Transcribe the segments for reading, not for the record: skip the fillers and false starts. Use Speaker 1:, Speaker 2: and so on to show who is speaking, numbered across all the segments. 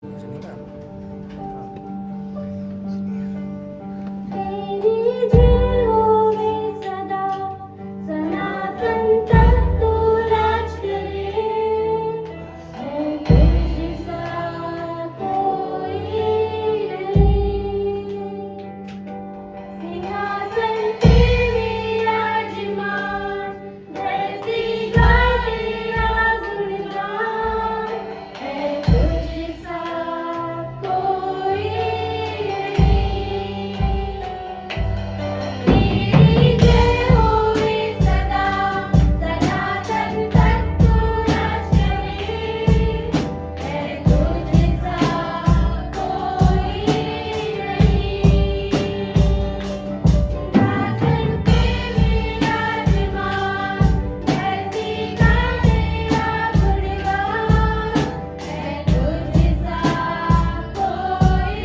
Speaker 1: Sini kan?
Speaker 2: तेरी जियों में सदा सनातन तक तू राज करे है तुझसा कोई नहीं सिंहासन पे विराजमान धरती का तेरा गुणगान है तुझसा कोई नहीं तेरी जय होवे सदा सनातन तक तू राज करे है तुझसा कोई नहीं सिंहासन पे विराजमान धरती का तेरा गुणगान है तुझसा कोई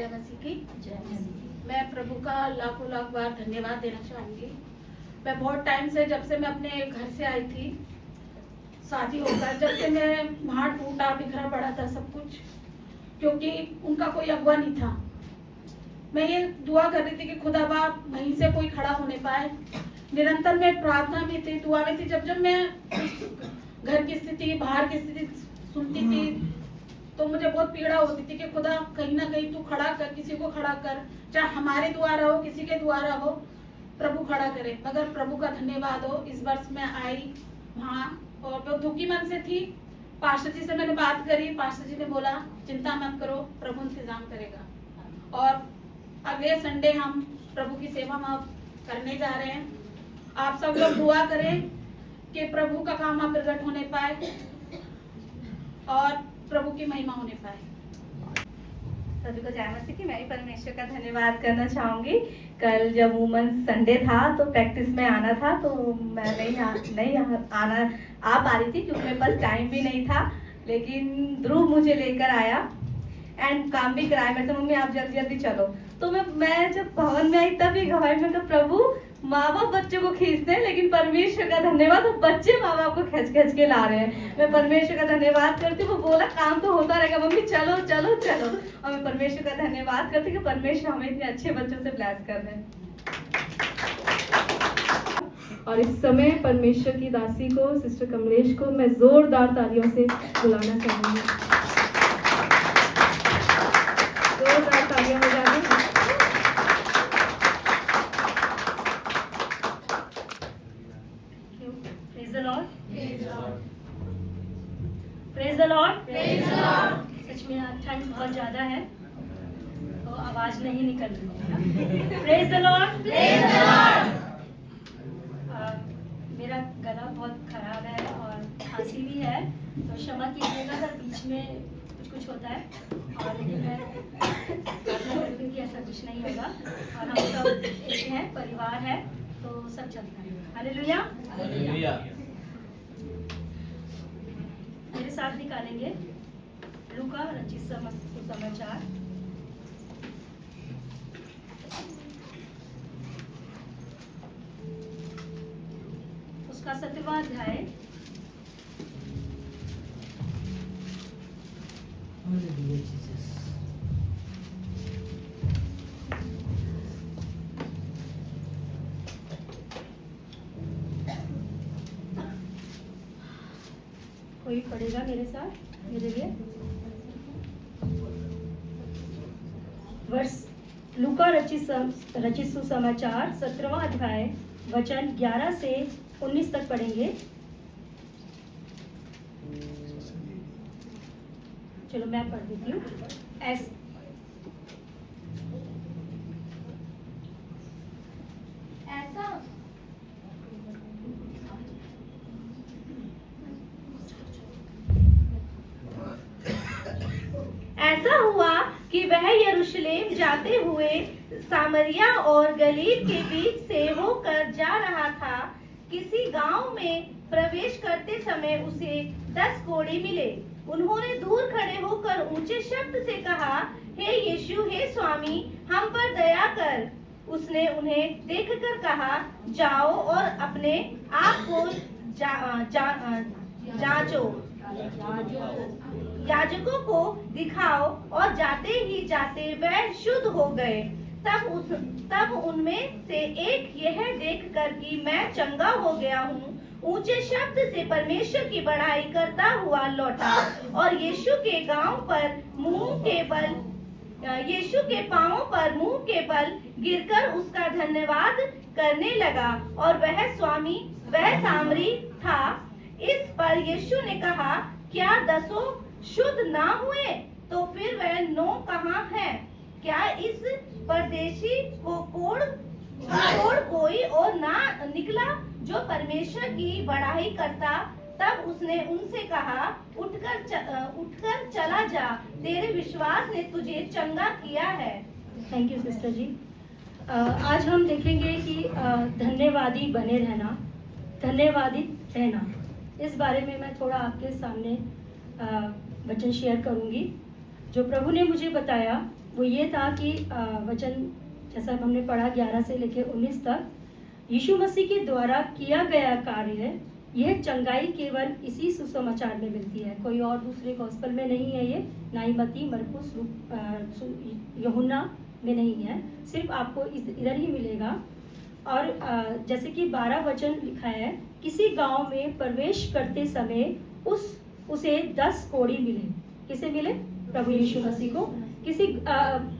Speaker 1: जय मसीह की।
Speaker 3: जय मसीह।
Speaker 1: मैं प्रभु का लाखों लाख बार धन्यवाद देना चाहूँगी। मैं बहुत टाइम से, जब से मैं अपने घर से आई थी शादी होकर, जब से मैं वहाँ टूटा बिखरा पड़ा था सब कुछ, क्योंकि उनका कोई अगुआ नहीं था। मैं ये दुआ कर रही थी कि खुदा बाप वहीं से कोई खड़ा होने पाए। निरंतर मैं प्रार्थना में थी, दुआ में थी। जब मैं घर की स्थिति, बाहर की स्थिति सुनती थी तो मुझे बहुत पीड़ा होती थी कि खुदा कहीं ना कहीं तू खड़ा कर, किसी को खड़ा कर, चाहे हमारे द्वारा हो, किसी के द्वारा हो, प्रभु खड़ा करे। मगर प्रभु का धन्यवाद हो, इस वर्ष मैं आई वहाँ और बहुत दुखी मन से थी। पास्टर जी से मैंने बात करी, पास्टर जी ने बोला चिंता मत करो, प्रभु इंतजाम करेगा। और अगले संडे हम प्रभु की सेवा में करने जा रहे हैं। आप सब लोग दुआ करें कि प्रभु का काम आप प्रकट होने पाए और प्रभु की महिमा होने पाए।
Speaker 3: सभी को जय मसीह की। मैं भी परमेश्वर का धन्यवाद करना चाहूँगी। कल जब वुमेन्स संडे था तो प्रैक्टिस में आना था, तो मैं नहीं आ पा रही थी क्योंकि मेरे पास टाइम भी नहीं था। लेकिन ध्रुव मुझे लेकर आया एंड काम भी कराया। मैं तो मम्मी आप जल्दी जल्दी चलो। तो मैं जब भवन में आई तब ये गवाही में कहा प्रभु माँ बाप बच्चों को खींचते हैं, लेकिन परमेश्वर का धन्यवाद वो बच्चे माँ बाप को खींच खींच के ला रहे हैं। मैं परमेश्वर का धन्यवाद करती हूँ। वो बोला काम तो होता रहेगा मम्मी, चलो चलो चलो। और मैं परमेश्वर का धन्यवाद करती हूँ कि परमेश्वर हमें इतने अच्छे बच्चों से ब्लेस कर रहे हैं।
Speaker 4: और इस समय परमेश्वर की दासी को, सिस्टर कमलेश को मैं जोरदार तालियों से बुलाना चाहूंगी। जोरदार तालियां हो जाएंगी।
Speaker 3: Praise the lord. Praise the lord. सच में आज ठंड बहुत ज्यादा है तो आवाज नहीं निकल रही है। Praise the Lord. मेरा गला बहुत खराब है और खांसी भी है, तो क्षमा कीजिएगा अगर बीच में कुछ होता है। और लेकिन मैं प्रार्थना करती हूँ कि ऐसा कुछ नहीं होगा। और हम सब एक हैं, परिवार है, तो सब चलता है। हालेलुया। मेरे साथ निकालेंगे लूका रचित सुसमाचार, उसका 17वां अध्याय। कोई पढ़ेगा मेरे साथ मेरे लिए? वर्ष लूका रचित सुसमाचार 17वां अध्याय वचन 11 से 19 तक पढ़ेंगे। चलो मैं पढ़ देती हूँ।
Speaker 5: ऐसा हुआ कि वह यरूशलेम जाते हुए सामरिया और गलील के बीच से होकर जा रहा था। किसी गांव में प्रवेश करते समय उसे 10 घोड़े मिले। उन्होंने दूर खड़े होकर ऊंचे शब्द से कहा, हे यीशु, हे स्वामी, हम पर दया कर। उसने उन्हें देखकर कहा, जाओ और अपने आप को जांचो, याजकों को दिखाओ। और जाते ही जाते वह शुद्ध हो गए। तब उनमें से एक यह देखकर कि मैं चंगा हो गया हूँ, ऊंचे शब्द से परमेश्वर की बड़ाई करता हुआ लौटा और यीशु के पांवों पर मुंह के बल गिरकर उसका धन्यवाद करने लगा। और वह सामरी था। इस पर यीशु ने कहा, क्या 10 शुद्ध ना हुए? तो फिर वह 9 कहाँ है? क्या इस परदेशी को कोड़ कोई और ना निकला जो परमेश्वर की बड़ाई करता? तब उसने उनसे कहा, उठकर चला जा, तेरे विश्वास ने तुझे चंगा किया है।
Speaker 3: थैंक यू सिस्टर जी। आज हम देखेंगे कि धन्यवादी बने रहना, धन्यवादी रहना, इस बारे में मैं थोड़ा आपके सामने वचन शेयर करूंगी जो प्रभु ने मुझे बताया
Speaker 6: वो ये था कि वचन जैसा हमने पढ़ा 11 से लेकर 19 तक, यीशु मसीह के द्वारा किया गया कार्य, यह चंगाई केवल इसी सुसमाचार में मिलती है, कोई और दूसरे गॉस्पेल में नहीं है ये, ना ही मत्ती, मरकुस, यूहन्ना में नहीं है, सिर्फ आपको इधर ही मिलेगा। और जैसे कि 12 वचन लिखा है, किसी गांव में प्रवेश करते समय उसे 10 कोढ़ी मिले। किसे मिले? प्रभु यीशु मसीह को। किसी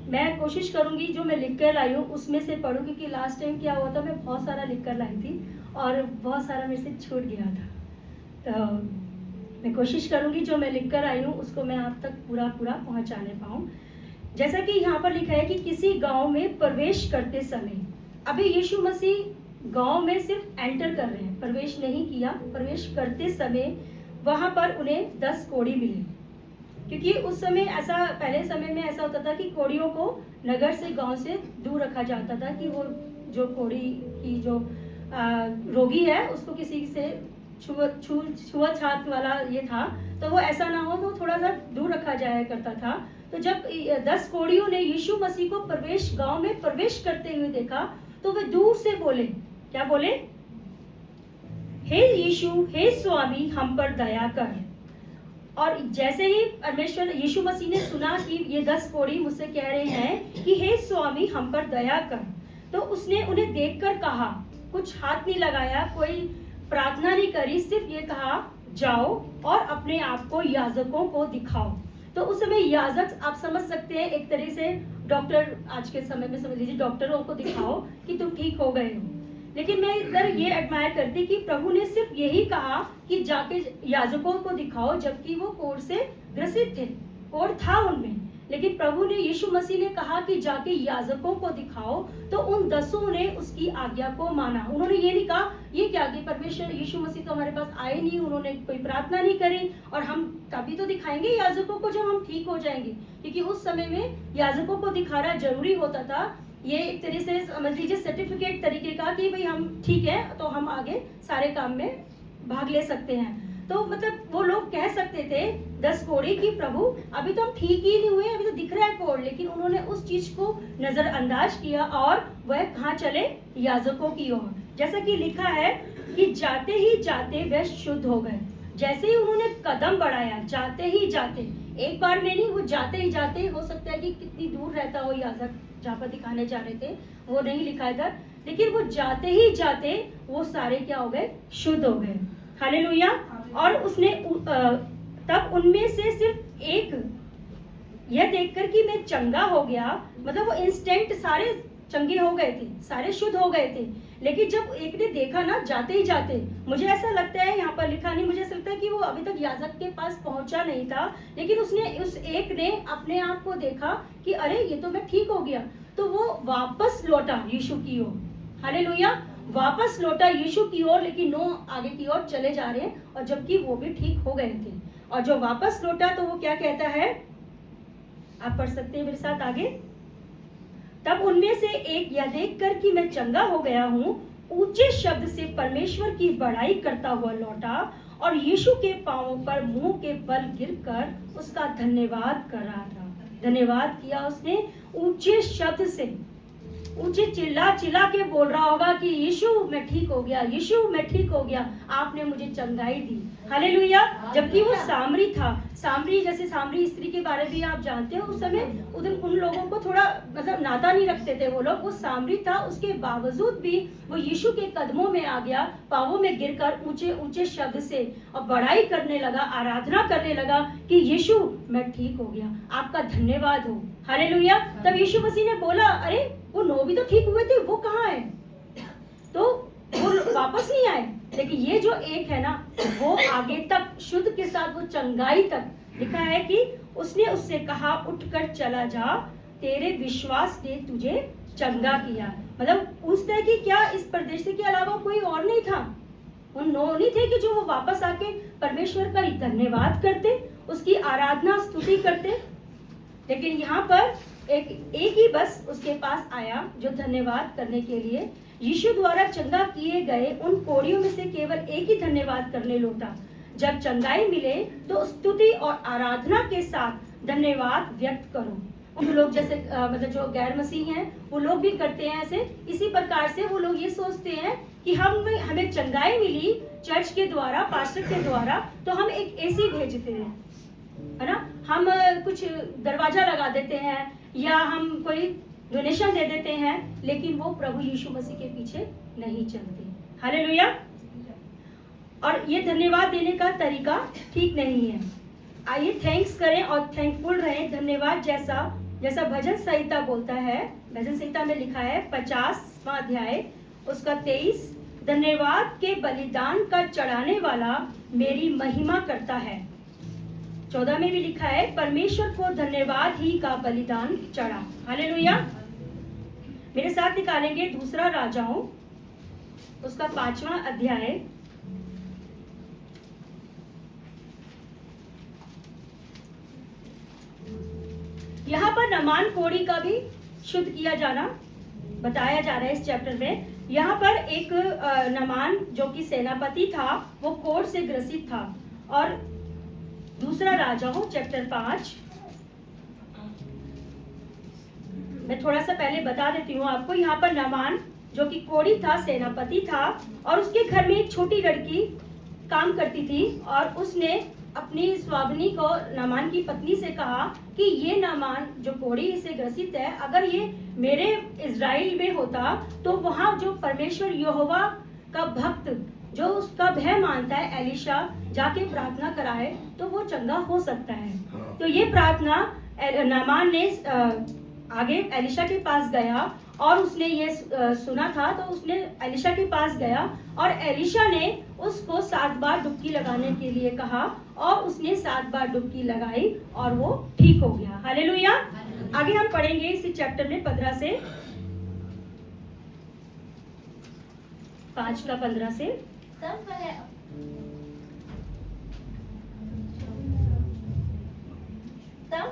Speaker 6: मैं कोशिश करूंगी जो मैं लिख कर लाई हूँ उसमें से पढ़ूं, क्योंकि लास्ट टाइम क्या हुआ था, मैं बहुत सारा लिख कर लाई थी और बहुत सारा मेरे से छूट गया था। तो मैं कोशिश करूंगी जो मैं लिख कर आई हूँ उसको मैं आप तक पूरा पहुँचाने पाऊँ। जैसा कि यहाँ पर लिखा है कि किसी गांव में प्रवेश करते समय, अभी यीशु मसीह गांव में सिर्फ एंटर कर रहे हैं, प्रवेश नहीं किया। प्रवेश करते समय वहाँ पर उन्हें 10 कोढ़ी मिले, क्योंकि उस समय ऐसा, पहले समय में ऐसा होता था कि कोढ़ियों को नगर से, गांव से दूर रखा जाता था, कि वो जो कोढ़ी की जो रोगी है उसको किसी से छुआछूत वाला ये था, तो वो ऐसा ना हो, तो थोड़ा सा दूर रखा जाया करता था। तो जब 10 कोढ़ियों ने यीशु मसीह को गांव में प्रवेश करते हुए देखा, तो वे दूर से बोले, क्या बोले? हे यीशु, हे स्वामी, हम पर दया कर। और जैसे ही परमेश्वर यीशु मसीह ने सुना कि ये 10 कोढ़ी मुझसे कह रहे हैं कि हे स्वामी, हम पर दया कर, तो उसने उन्हें देखकर कहा, कुछ हाथ नहीं लगाया, कोई प्रार्थना नहीं करी, सिर्फ ये कहा, जाओ और अपने आप को याजकों को दिखाओ। तो उस समय याजक, आप समझ सकते हैं, एक तरह से डॉक्टर, आज के समय में समझ लीजिए डॉक्टरों को दिखाओ कि तुम ठीक हो गए हो। लेकिन मैं इधर ये एडमायर करती कि प्रभु ने सिर्फ यही कहा कि जाके याजकों को दिखाओ, जबकि वो कोढ़ से ग्रसित थे, कोढ़ था उनमें। लेकिन प्रभु ने, यीशु मसीह ने कहा कि जाके याजकों को दिखाओ, तो उन 10 ने उसकी आज्ञा को माना। उन्होंने ये नहीं कहा, ये क्या कि परमेश्वर यीशु मसीह तो हमारे पास आए नहीं, उन्होंने कोई प्रार्थना नहीं करी, और हम तभी तो दिखाएंगे याजकों को जब हम ठीक हो जाएंगे, क्योंकि उस समय में याजकों को दिखाना जरूरी होता था। ये एक तरह से समझ लीजिए सर्टिफिकेट तरीके का, कि भाई हम ठीक है तो हम आगे सारे काम में भाग ले सकते हैं। तो मतलब वो लोग कह सकते थे 10 कोढ़ी की, प्रभु अभी तो हम ठीक ही नहीं हुए, अभी तो दिख रहा है कोढ़, लेकिन उन्होंने उस चीज को नजरअंदाज किया और वह कहाँ चले? याजकों की ओर। जैसा कि लिखा है कि जाते ही जाते वह शुद्ध हो गए। जैसे ही उन्होंने कदम बढ़ाया, जाते ही जाते, एक बार में नहीं, वो जाते ही जाते, हो सकता है कि कितनी दूर रहता हो याजक जहाँ पर दिखाने जा रहे थे, वो नहीं लिखा इधर, लेकिन वो जाते ही जाते वो सारे क्या हो गए? शुद्ध हो गए। हालेलुया। और उसने तब उनमें से सिर्फ एक, यह देखकर कि मैं चंगा हो गया, मतलब वो इंस्टेंट सारे चंगे हो गए थे, सारे शुद्ध हो गए थे। लेकिन जब एक ने देखा ना, जाते ही जाते, मुझे ऐसा लगता है, यहाँ पर लिखा नहीं, मुझे ऐसा लगता है कि वो अभी तक याजक के पास पहुंचा नहीं था, लेकिन उसने, उस एक ने अपने आप को देखा कि अरे ये तो मैं ठीक हो गया, तो वो वापस लौटा यीशु की ओर। हालेलुया। वापस लौटा यीशु की ओर, लेकिन 9 आगे की ओर चले जा रहे हैं, और जबकि वो भी ठीक हो गए थे। और जो वापस लौटा तो वो क्या कहता है, आप पढ़ सकते हैं मेरे साथ आगे। तब उनमें से एक, यह देखकर कि मैं चंगा हो गया हूँ, ऊंचे शब्द से परमेश्वर की बड़ाई करता हुआ लौटा और यीशु के पांवों पर मुंह के बल गिरकर उसका धन्यवाद कर रहा था। धन्यवाद किया उसने ऊंचे शब्द से, ऊंचे चिल्ला के बोल रहा होगा कि यीशु मैं ठीक हो गया, यीशु मैं ठीक हो गया, आपने मुझे चंगाई दी। हालेलुया। जबकि वो सामरी था, सामरी, जैसे सामरी स्त्री के बारे में आप जानते हो, उस समय उन लोगों को थोड़ा मतलब नाता नहीं रखते थे वो लोग। वो सामरी था, उसके बावजूद भी वो यीशु के कदमों में आ गया, पांवों में गिरकर ऊंचे ऊंचे शब्द से और बड़ाई करने लगा, आराधना करने लगा कि यीशु मैं ठीक हो गया, आपका धन्यवाद हो। हालेलुया। तब यीशु मसीह ने बोला, अरे वो 9 भी तो ठीक हुए थे, वो कहाँ है? तो वो वापस नहीं आए, लेकिन ये जो एक है ना, वो आगे तक शुद्ध के साथ वो चंगाई तक, लिखा है कि उसने उससे कहा, उठकर चला जा, तेरे विश्वास ने तुझे चंगा किया। मतलब पूछता है कि क्या इस परदेशी के अलावा कोई और नहीं था? उन 9 नहीं थे कि जो वो वापस आके परमेश्वर का धन्यवाद करते, उसकी आराधना स्तुति करते? लेकिन यहाँ पर एक ही बस उसके पास आया जो धन्यवाद करने के लिए। यीशु द्वारा चंगा किए गए उन कोढ़ियों में से केवल एक ही धन्यवाद करने लौटा। जब चंगाई मिले तो स्तुति और आराधना के साथ धन्यवाद व्यक्त करो। उन लोग जैसे मतलब जो गैर मसीह हैं वो लोग भी करते हैं ऐसे। इसी प्रकार से वो लोग ये सोचते हैं कि हमें चंगाई मिली चर्च के द्वारा, पास्टर के द्वारा, तो हम एक एसी भेजते हैं, है ना, हम कुछ दरवाजा लगा देते हैं या हम कोई डोनेशन दे देते हैं, लेकिन वो प्रभु यीशु मसीह के पीछे नहीं चलते। हालेलुया। और ये धन्यवाद देने का तरीका ठीक नहीं है। आइए थैंक्स करें और थैंकफुल रहें। धन्यवाद जैसा भजन संहिता बोलता है, भजन संहिता में लिखा है 50वां अध्याय उसका 23, धन्यवाद के बलिदान का चढ़ाने वाला मेरी महिमा करता है। 14 में भी लिखा है परमेश्वर को धन्यवाद ही का बलिदान चढ़ा। हालेलुया। मेरे साथ निकालेंगे दूसरा राजाओं उसका 5वां अध्याय। यहाँ पर नामान कोढ़ी का भी शुद्ध किया जाना बताया जा रहा है इस चैप्टर में। यहाँ पर एक नामान जो कि सेनापति था वो कोढ़ से ग्रसित था। और दूसरा राजाओं चैप्टर 5 मैं थोड़ा सा पहले बता देती हूँ आपको। यहाँ पर नामान जो कि कोढ़ी था, सेनापति था, और उसके घर में एक छोटी लड़की काम करती थी और उसने अपनी स्वामिनी को, नामान की पत्नी से कहा कि ये नामान जो कोढ़ी से ग्रसित है, अगर ये मेरे इज़राइल में होता तो वहाँ जो परमेश्वर यहोवा का भक्त जो उसका भय मानता है एलिशा जाके प्रार्थना कराए तो वो चंगा हो सकता है। तो ये प्रार्थना नामान ने आगे एलिशा के पास गया और उसने ये सुना था, तो उसने एलिशा के पास गया और एलिशा ने उसको 7 बार डुबकी लगाने के लिए कहा और उसने 7 बार डुबकी लगाई और वो ठीक हो गया। हालेलुया। आगे हम पढ़ेंगे इसी चैप्टर में 15 से 5 का 15 से।
Speaker 5: तब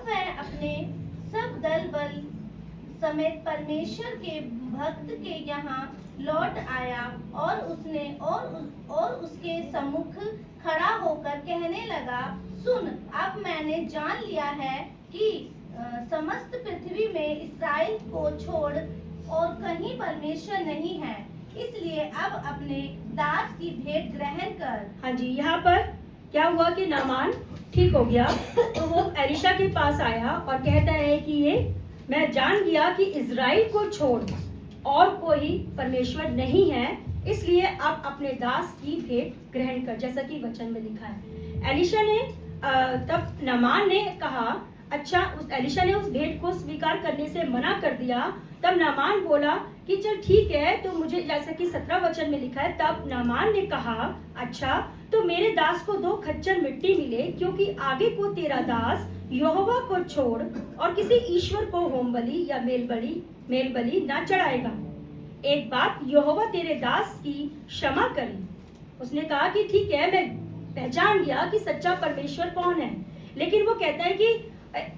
Speaker 5: वह अपने सब दल बल समेत परमेश्वर के भक्त के यहाँ लौट आया और उसने और उसके सम्मुख खड़ा होकर कहने लगा, सुन, अब मैंने जान लिया है कि समस्त पृथ्वी में इस्राएल को छोड़ और कहीं परमेश्वर नहीं है, इसलिए अब अपने दास की भेंट ग्रहण कर।
Speaker 6: हाँ जी, यहाँ पर क्या हुआ कि नामान ठीक हो गया तो वो एलिशा के पास आया और कहता है कि ये मैं जान गया कि इज़राइल को छोड़ और कोई परमेश्वर नहीं है, इसलिए आप अपने दास की भेंट ग्रहण कर, जैसा कि वचन में लिखा है। एलिशा ने तब नामान ने कहा, अच्छा, उस एलिशा ने उस भेंट को स्वीकार करने से मना कर दिया। तब नामान बोला कि चल ठीक है, तो मुझे, जैसा कि 17 वचन में लिखा है, तब नामान ने कहा, अच्छा, तो मेरे दास को 2 खच्चर मिट्टी मिले, क्योंकि आगे को तेरा दास यहोवा को छोड़ और किसी ईश्वर को होम बलि या मेल बलि ना चढ़ाएगा। एक बात यहोवा तेरे दास की क्षमा करे। उसने कहा कि ठीक है, मैं पहचान गया कि सच्चा परमेश्वर कौन है, लेकिन वो कहता है कि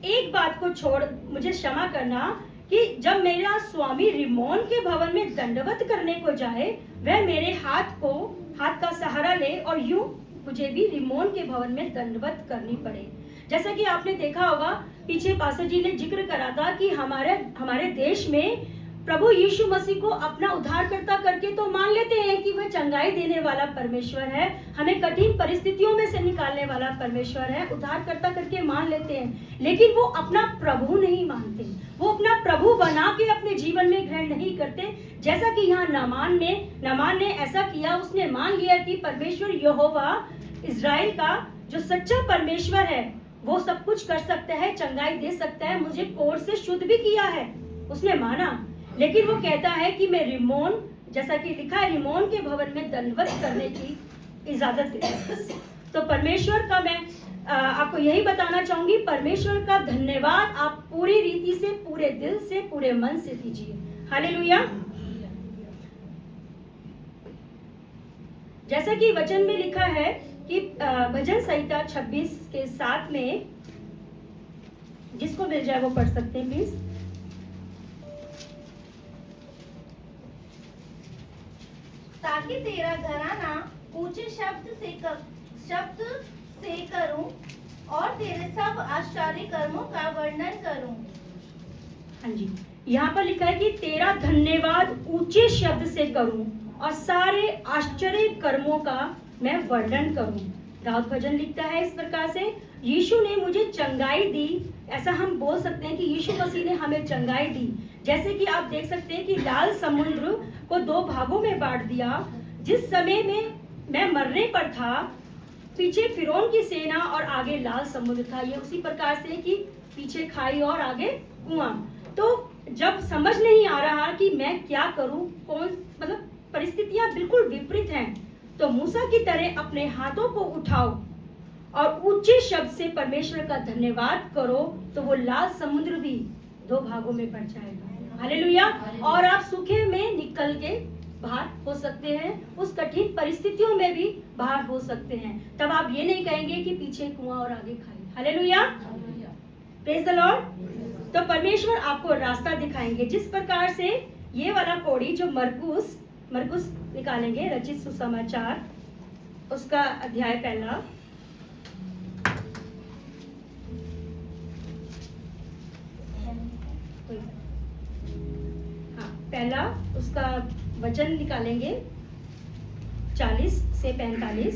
Speaker 6: एक बात को छोड़, मुझे क्षमा करना कि जब मेरा स्वामी रिमोन के भवन में दंडवत करने को जाए, वह मेरे हाथ का सहारा ले और यूं मुझे भी रिमोन के भवन में दंडवत करनी पड़े। जैसा कि आपने देखा होगा, पीछे पास्टर जी ने जिक्र करा था कि हमारे देश में प्रभु यीशु मसीह को अपना उद्धारकर्ता करके तो मान लेते हैं कि वह चंगाई देने वाला परमेश्वर है, हमें कठिन परिस्थितियों में से निकालने वाला परमेश्वर है, उद्धारकर्ता करके मान लेते हैं, लेकिन वो अपना प्रभु नहीं मानते, वो अपना प्रभु बना के अपने जीवन में ग्रहण नहीं करते। जैसा कि यहाँ नामान ने ऐसा किया, उसने मान लिया कि परमेश्वर यहोवा इज़राइल का जो सच्चा परमेश्वर है वो सब कुछ कर सकता है, चंगाई दे सकता है, मुझे कोढ़ से शुद्ध भी किया है, उसने माना। लेकिन वो कहता है कि मैं रिमोन, जैसा कि लिखा है, रिमोन के भवन में दंडवत करने की इजाजत दे। तो परमेश्वर का मैं आपको यही बताना चाहूंगी, परमेश्वर का धन्यवाद आप पूरी रीति से, पूरे दिल से, पूरे मन से दीजिए। हालेलुया। जैसा कि वचन में लिखा है कि भजन संहिता 26 के 7 में, जिसको मिल जाए वो पढ़ सकते हैं प्लीज।
Speaker 5: ताकि तेरा घराना ऊंचे शब्द से करूं और तेरे सब आश्चर्य कर्मों का वर्णन करूं।
Speaker 6: हाँ जी, यहाँ पर लिखा है कि तेरा धन्यवाद ऊंचे शब्द से करूं और सारे आश्चर्य कर्मों का मैं वर्णन करूं। दाऊद भजन लिखता है इस प्रकार से, यीशु ने मुझे चंगाई दी। ऐसा हम बोल सकते हैं कि यीशु मसीह ने हमें चंगाई दी। जैसे कि आप देख सकते हैं कि लाल समुद्र को 2 भागों में बांट दिया। जिस समय में मैं मरने पर था, पीछे फिरौन की सेना और आगे लाल समुद्र था। ये उसी प्रकार से कि पीछे खाई और आगे कुआं। तो जब समझ नहीं आ रहा कि मैं क्या करूं, कौन मतलब परिस्थितियां बिल्कुल विपरीत हैं, तो मूसा की तरह अपने हाथों को उठाओ और ऊंचे शब्द से परमेश्वर का धन्यवाद करो, तो वो लाल समुद्र भी 2 भागों में बढ़ जाएगा। हालेलुया। और आप सूखे में निकल के बाहर हो सकते हैं, उस कठिन परिस्थितियों में भी बाहर हो सकते हैं। तब आप ये नहीं कहेंगे कि पीछे कुआं और आगे खाई। Hallelujah, praise the Lord. तो परमेश्वर आपको रास्ता दिखाएंगे। जिस प्रकार से ये वाला कोड़ी जो मरकुस निकालेंगे, रचित सुसमाचार उसका अध्याय 1। हाँ, 1 उसका वचन निकालेंगे 40 से 45।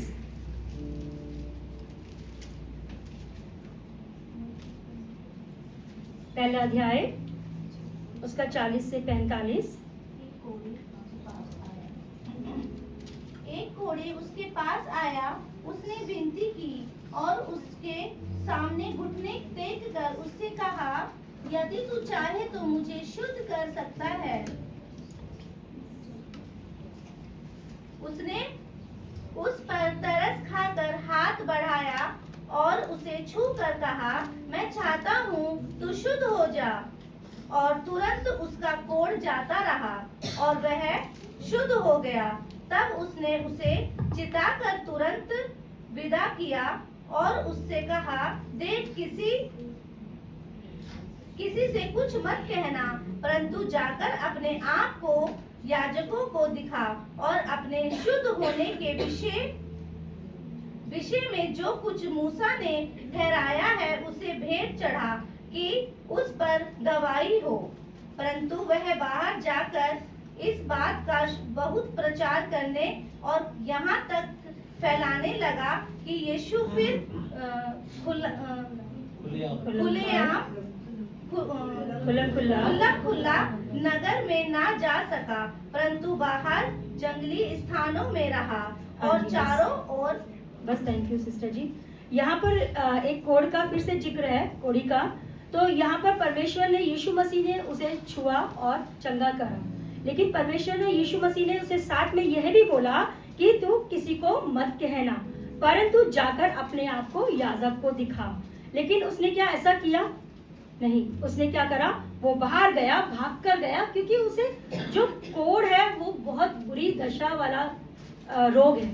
Speaker 6: पहला अध्याय उसका 40 से 45।
Speaker 5: एक कोढ़ी उसके पास आया, उसने विनती की और उसके सामने घुटने टेक कर उससे कहा, यदि तू चाहे तो मुझे शुद्ध कर सकता है। उसने उस पर तरस खाकर हाथ बढ़ाया और उसे छू कर कहा, मैं चाहता हूँ तू शुद्ध हो जा। और तुरंत उसका कोढ़ जाता रहा और वह शुद्ध हो गया। तब उसने उसे चिताकर तुरंत विदा किया और उससे कहा, देख किसी से कुछ मत कहना, परंतु जाकर अपने आप को याजकों को दिखा और अपने शुद्ध होने के विषय में जो कुछ मूसा ने ठहराया है उसे भेंट चढ़ा कि उस पर गवाही हो। परंतु वह बाहर जाकर इस बात का बहुत प्रचार करने और यहाँ तक फैलाने लगा कि यीशु फिर खुला नगर में ना जा सका, परंतु बाहर जंगली स्थानों में रहा और चारों ओर।
Speaker 6: बस, थैंक यू सिस्टर जी। यहाँ पर एक कोढ़ का फिर से जिक्र है, कोढ़ी का। तो यहाँ पर परमेश्वर ने, यीशु मसीह ने उसे छुआ और चंगा करा। लेकिन परमेश्वर ने, यीशु मसीह ने उसे साथ में यह भी बोला कि तू किसी को मत कहना, परंतु जाकर अपने आप को याजक को दिखा। लेकिन उसने क्या ऐसा किया? नहीं। उसने क्या करा? वो बाहर गया, भाग कर गया, क्योंकि उसे जो कोढ़ है वो बहुत बुरी दशा वाला रोग है।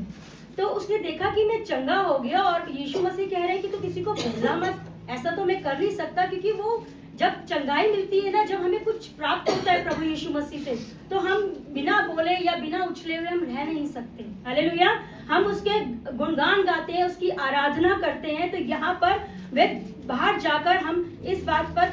Speaker 6: तो उसने देखा कि मैं चंगा हो गया, और यीशु मसीह कह रहे हैं कि तू किसी को बोलना मत। ऐसा तो मैं कर नहीं सकता, क्योंकि वो जब चंगाई मिलती है ना, जब हमें कुछ प्राप्त होता है प्रभु यीशु मसीह से, तो हम बिना बोले या बिना उछले हुए हम रह नहीं सकते। हालेलुया। हम उसके गुणगान गाते हैं, उसकी आराधना करते हैं। तो यहाँ पर वे बाहर जाकर हम इस बात पर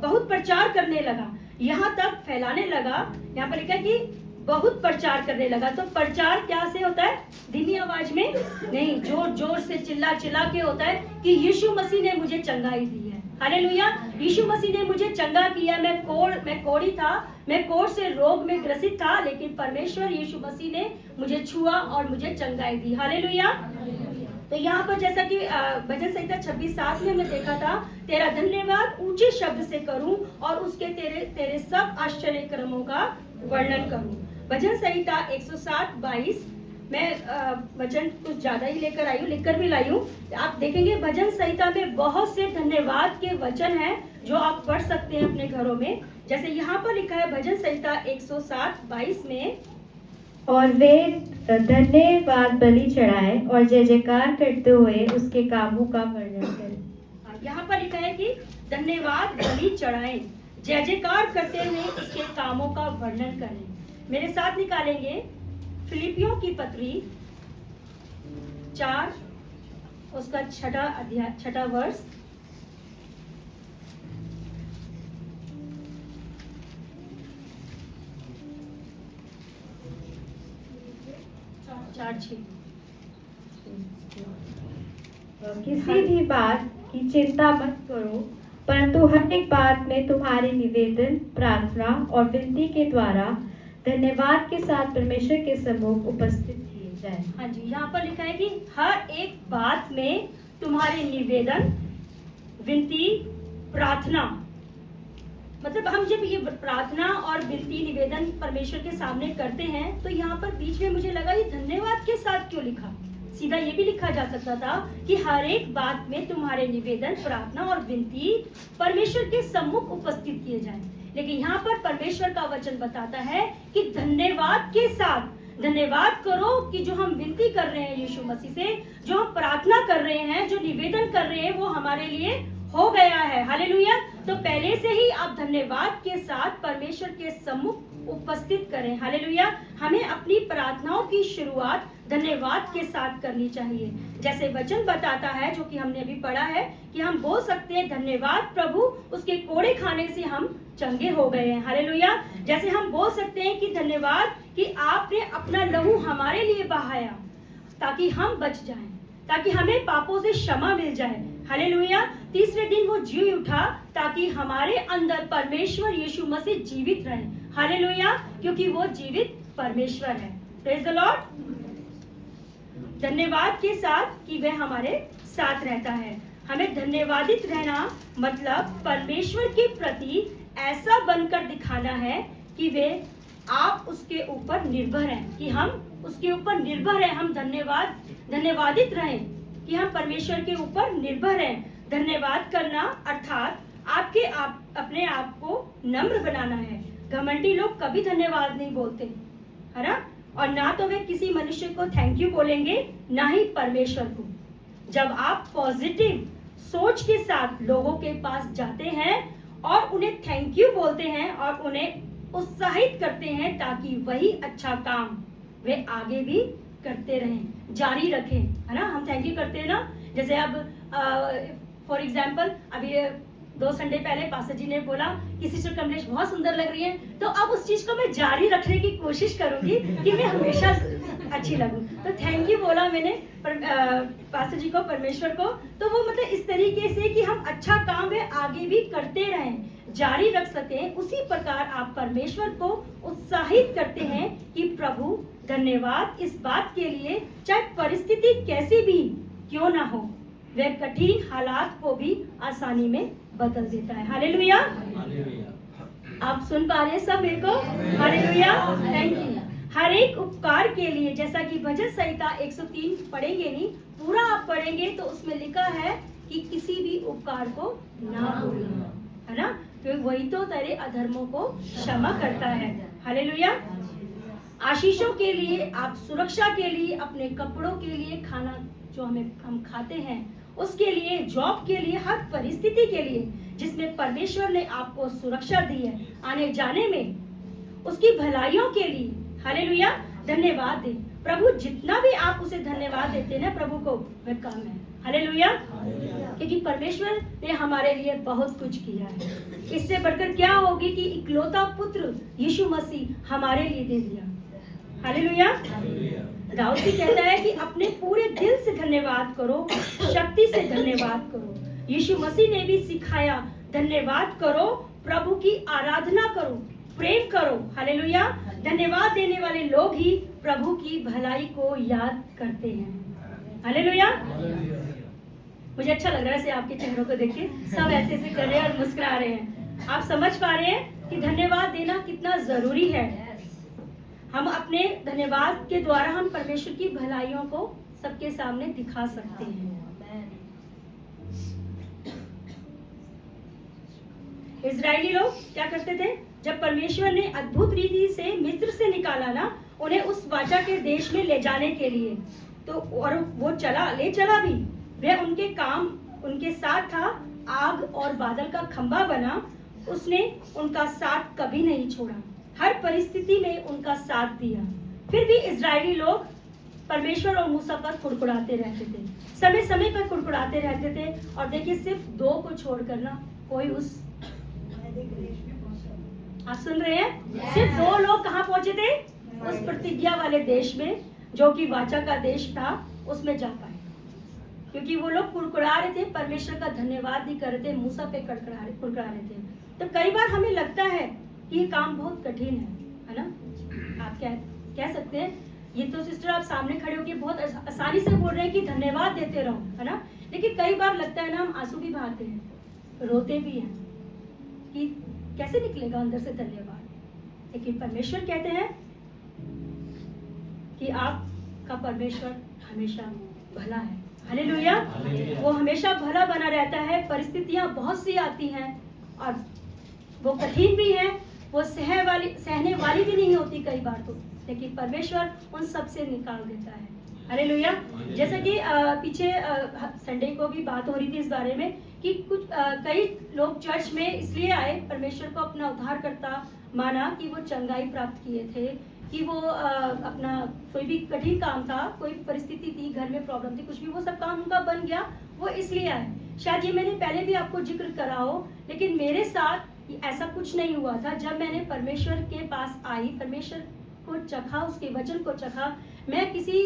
Speaker 6: बहुत प्रचार करने लगा, यहाँ तक फैलाने लगा। यहाँ पर लिखा है कि बहुत प्रचार करने लगा। तो प्रचार क्या से होता है? धीमी आवाज में नहीं, जोर जोर से चिल्ला चिल्ला के होता है कि यीशु मसीह ने मुझे चंगाई दी है। हालेलुया। यीशु मसीह ने मुझे चंगा किया। मैं कोढ़ी था, मैं कोढ़ से रोग में ग्रसित था, लेकिन परमेश्वर यीशु मसीह ने मुझे छुआ और मुझे चंगाई दी। हालेलुया। तो यहाँ पर जैसा कि भजन संहिता 26:7 में हमने देखा था, तेरा धन्यवाद ऊंचे शब्द से करूं और उसके तेरे सब आश्चर्य कर्मों का वर्णन करूं। भजन संहिता 107:22 मैं वचन कुछ ज्यादा ही लेकर आई हूँ, लिखकर भी लाई हूँ। आप देखेंगे भजन संहिता में बहुत से धन्यवाद के वचन हैं जो आप पढ़ सकते हैं अपने घरों में। जैसे यहाँ पर लिखा है भजन संहिता 107:22 में,
Speaker 2: और वे धन्यवाद बलि चढ़ाए और जय जयकार करते हुए उसके कामों का वर्णन करें।
Speaker 6: यहाँ पर लिखा है कि धन्यवाद बलि चढ़ाएं, जय जयकार करते हुए उसके कामों का वर्णन करें। मेरे साथ निकालेंगे फिलिपियों की पत्री 4 उसका 6वां वर्ष। 4:6।
Speaker 2: किसी भी बात की चिंता मत करो, परंतु हर एक बात में तुम्हारे निवेदन, प्रार्थना और विनती के द्वारा धन्यवाद के साथ परमेश्वर के सम्मुख उपस्थित किए जाएं।
Speaker 6: हाँ जी, यहाँ पर लिखा है कि हर एक बात में तुम्हारे निवेदन, विनती, प्रार्थना, मतलब हम जब ये प्रार्थना और विनती निवेदन परमेश्वर के सामने करते हैं तो यहाँ पर बीच में मुझे लगा ये धन्यवाद के साथ क्यों लिखा। सीधा ये भी लिखा जा सकता था कि हर एक बात में तुम्हारे निवेदन, प्रार्थना और विनती परमेश्वर के सम्मुख उपस्थित किए जाएं। लेकिन यहाँ पर परमेश्वर का वचन बताता है कि धन्यवाद के साथ, धन्यवाद करो कि जो हम विनती कर रहे हैं यीशु मसीह से, जो हम प्रार्थना कर रहे हैं, जो निवेदन कर रहे हैं, वो हमारे लिए हो गया है। हालेलुया। तो पहले से ही आप धन्यवाद के साथ परमेश्वर के सम्मुख उपस्थित करें। हालेलुया। हमें अपनी प्रार्थनाओं की शुरुआत धन्यवाद के साथ करनी चाहिए। जैसे वचन बताता है, जो कि हमने अभी पढ़ा है, कि हम बोल सकते हैं धन्यवाद प्रभु, उसके कोड़े खाने से हम चंगे हो गए हैं। हालेलुया। जैसे हम बोल सकते हैं कि धन्यवाद कि आपने अपना लहू हमारे लिए बहाया ताकि हम बच जाएं, ताकि हमें पापों से क्षमा मिल जाए। हालेलुया। तीसरे दिन वो जी उठा ताकि हमारे अंदर परमेश्वर यीशु मसीह जीवित रहे। हालेलुया। क्योंकि वो जीवित परमेश्वर है। Praise the Lord. धन्यवाद के साथ कि वह हमारे साथ रहता है। हमें धन्यवादित रहना मतलब परमेश्वर के प्रति ऐसा बनकर दिखाना है कि वे आप उसके ऊपर निर्भर हैं, कि हम उसके ऊपर निर्भर हैं। हम धन्यवादित रहें कि हम परमेश्वर के ऊपर निर्भर हैं। धन्यवाद करना अर्थात अपने आप को नम्र बनाना है। घमंडी लोग कभी धन्यवाद नहीं बोलते, है ना। और ना तो वे किसी मनुष्य को थैंक यू बोलेंगे, ना ही परमेश्वर को। जब आप पॉजिटिव सोच के साथ लोगों के पास जाते हैं और उन्हें थैंक यू बोलते हैं और उन्हें उत्साहित करते हैं ताकि वही अच्छा काम वे आगे भी करते रहें, जारी रखें, है ना। हम थैंक यू करते हैं ना। जैसे अब फॉर एग्जाम्पल अभी 2 संडे पहले पास्टर जी ने बोला कि सिस्टर कमलेश बहुत सुंदर लग रही है, तो अब उस चीज को मैं जारी रखने की कोशिश करूंगी कि मैं हमेशा अच्छी लगूं। तो थैंक यू बोला मैंने पास्टर जी को, परमेश्वर को। तो वो मतलब इस तरीके से कि हम अच्छा काम वे आगे भी करते रहें, जारी रख सकें। उसी प्रकार आप परमेश्वर को उत्साहित करते हैं कि प्रभु धन्यवाद इस बात के लिए, चाहे परिस्थिति कैसी भी क्यों ना हो, वह कठिन हालात को भी आसानी में बदल देता है। हालेलुया। आप सुन पा रहे हैं सब मेरे को? हालेलुया। Thank you. हर एक उपकार के लिए, जैसा कि भजन संहिता 103 पढ़ेंगे नहीं, पूरा आप पढ़ेंगे तो उसमें लिखा है कि किसी भी उपकार को ना भूलना, है ना। तो वही तो तेरे अधर्मों को क्षमा करता है। हालेलुया। आशीषों के लिए, आप सुरक्षा के लिए, अपने कपड़ों के लिए, खाना जो हम खाते हैं उसके लिए, जॉब के लिए, हर परिस्थिति के लिए जिसमें परमेश्वर ने आपको सुरक्षा दी है आने जाने में, उसकी भलाइयों के लिए हालेलुया धन्यवाद दें। प्रभु जितना भी आप उसे धन्यवाद देते हैं ना प्रभु को, वह कम है। हालेलुया। क्योंकि परमेश्वर ने हमारे लिए बहुत कुछ किया है। इससे बढ़कर क्या होगी कि इकलौता पुत्र यीशु मसीह हमारे लिए दे दिया। हालेलुया। दाऊद भी कहता है कि अपने पूरे दिल से धन्यवाद करो, शक्ति से धन्यवाद करो। यीशु मसीह ने भी सिखाया धन्यवाद करो, प्रभु की आराधना करो, प्रेम करो। हालेलुया। धन्यवाद देने वाले लोग ही प्रभु की भलाई को याद करते हैं। हालेलुया। मुझे अच्छा लग रहा है ऐसे आपके चेहरों को देख के, सब ऐसे ऐसे कर रहे हैं और मुस्कुरा रहे हैं। आप समझ पा रहे हैं कि धन्यवाद देना कितना जरूरी है। हम अपने धन्यवाद के द्वारा हम परमेश्वर की भलाइयों को सबके सामने दिखा सकते हैं। इजरायली लोग क्या करते थे? जब परमेश्वर ने अद्भुत रीति से मिस्र से निकाला ना, उन्हें उस वाचा के देश में ले जाने के लिए, तो और वो ले चला भी। वह उनके काम उनके साथ था, आग और बादल का खंभा बना। उसने उनका साथ कभी नहीं छोड़ा, हर परिस्थिति में उनका साथ दिया। फिर भी इजरायली लोग परमेश्वर और मूसा पर कुड़कुड़ाते रहते थे, समय समय पर कुड़कुड़ाते रहते थे। और देखिए सिर्फ 2 को छोड़कर ना कोई उस, आप सुन रहे हैं, सिर्फ 2 लोग कहाँ पहुंचे थे? उस प्रतिज्ञा वाले देश में। जो कि वाचा का देश था, उसमें जा पाए, क्योंकि वो लोग कुड़कुड़ा रहे थे, परमेश्वर का धन्यवाद नहीं कर रहे थे, मूसा पे कुड़कुड़ा रहे थे। तो कई बार हमें लगता है कि ये काम बहुत कठिन है ना। आप कह सकते हैं, ये तो सिस्टर आप सामने खड़े होकर बहुत आसानी से बोल रहे हैं कि धन्यवाद देते रहो, है ना, लेकिन कई बार लगता है ना, हम आंसू भी बहाते हैं, रोते भी हैं कि कैसे निकलेगा अंदर से धन्यवाद। लेकिन परमेश्वर कहते हैं कि आपका परमेश्वर हमेशा भला है। हालेलुया। वो हमेशा भला बना रहता है। परिस्थितियां बहुत सी आती हैं और वो कठिन भी है, वो सहने वाली भी नहीं होती कई बार तो, लेकिन परमेश्वर उन सब से निकाल देता है। हालेलुया। जैसे कि पीछे संडे को भी बात हो रही थी इस बारे में कि कई लोग चर्च में इसलिए आए, परमेश्वर को अपना उद्धारकर्ता माना कि वो चंगाई प्राप्त किए थे, कि वो अपना कोई भी कठिन काम था, कोई परिस्थिति थी, घर में प्रॉब्लम थी, कुछ भी, वो सब काम उनका बन गया, वो इसलिए आए। शायद ये मैंने पहले भी आपको जिक्र करा हो, लेकिन मेरे साथ ऐसा कुछ नहीं हुआ था। जब मैंने परमेश्वर के पास आई, परमेश्वर को चखा, उसके वचन को चखा, मैं किसी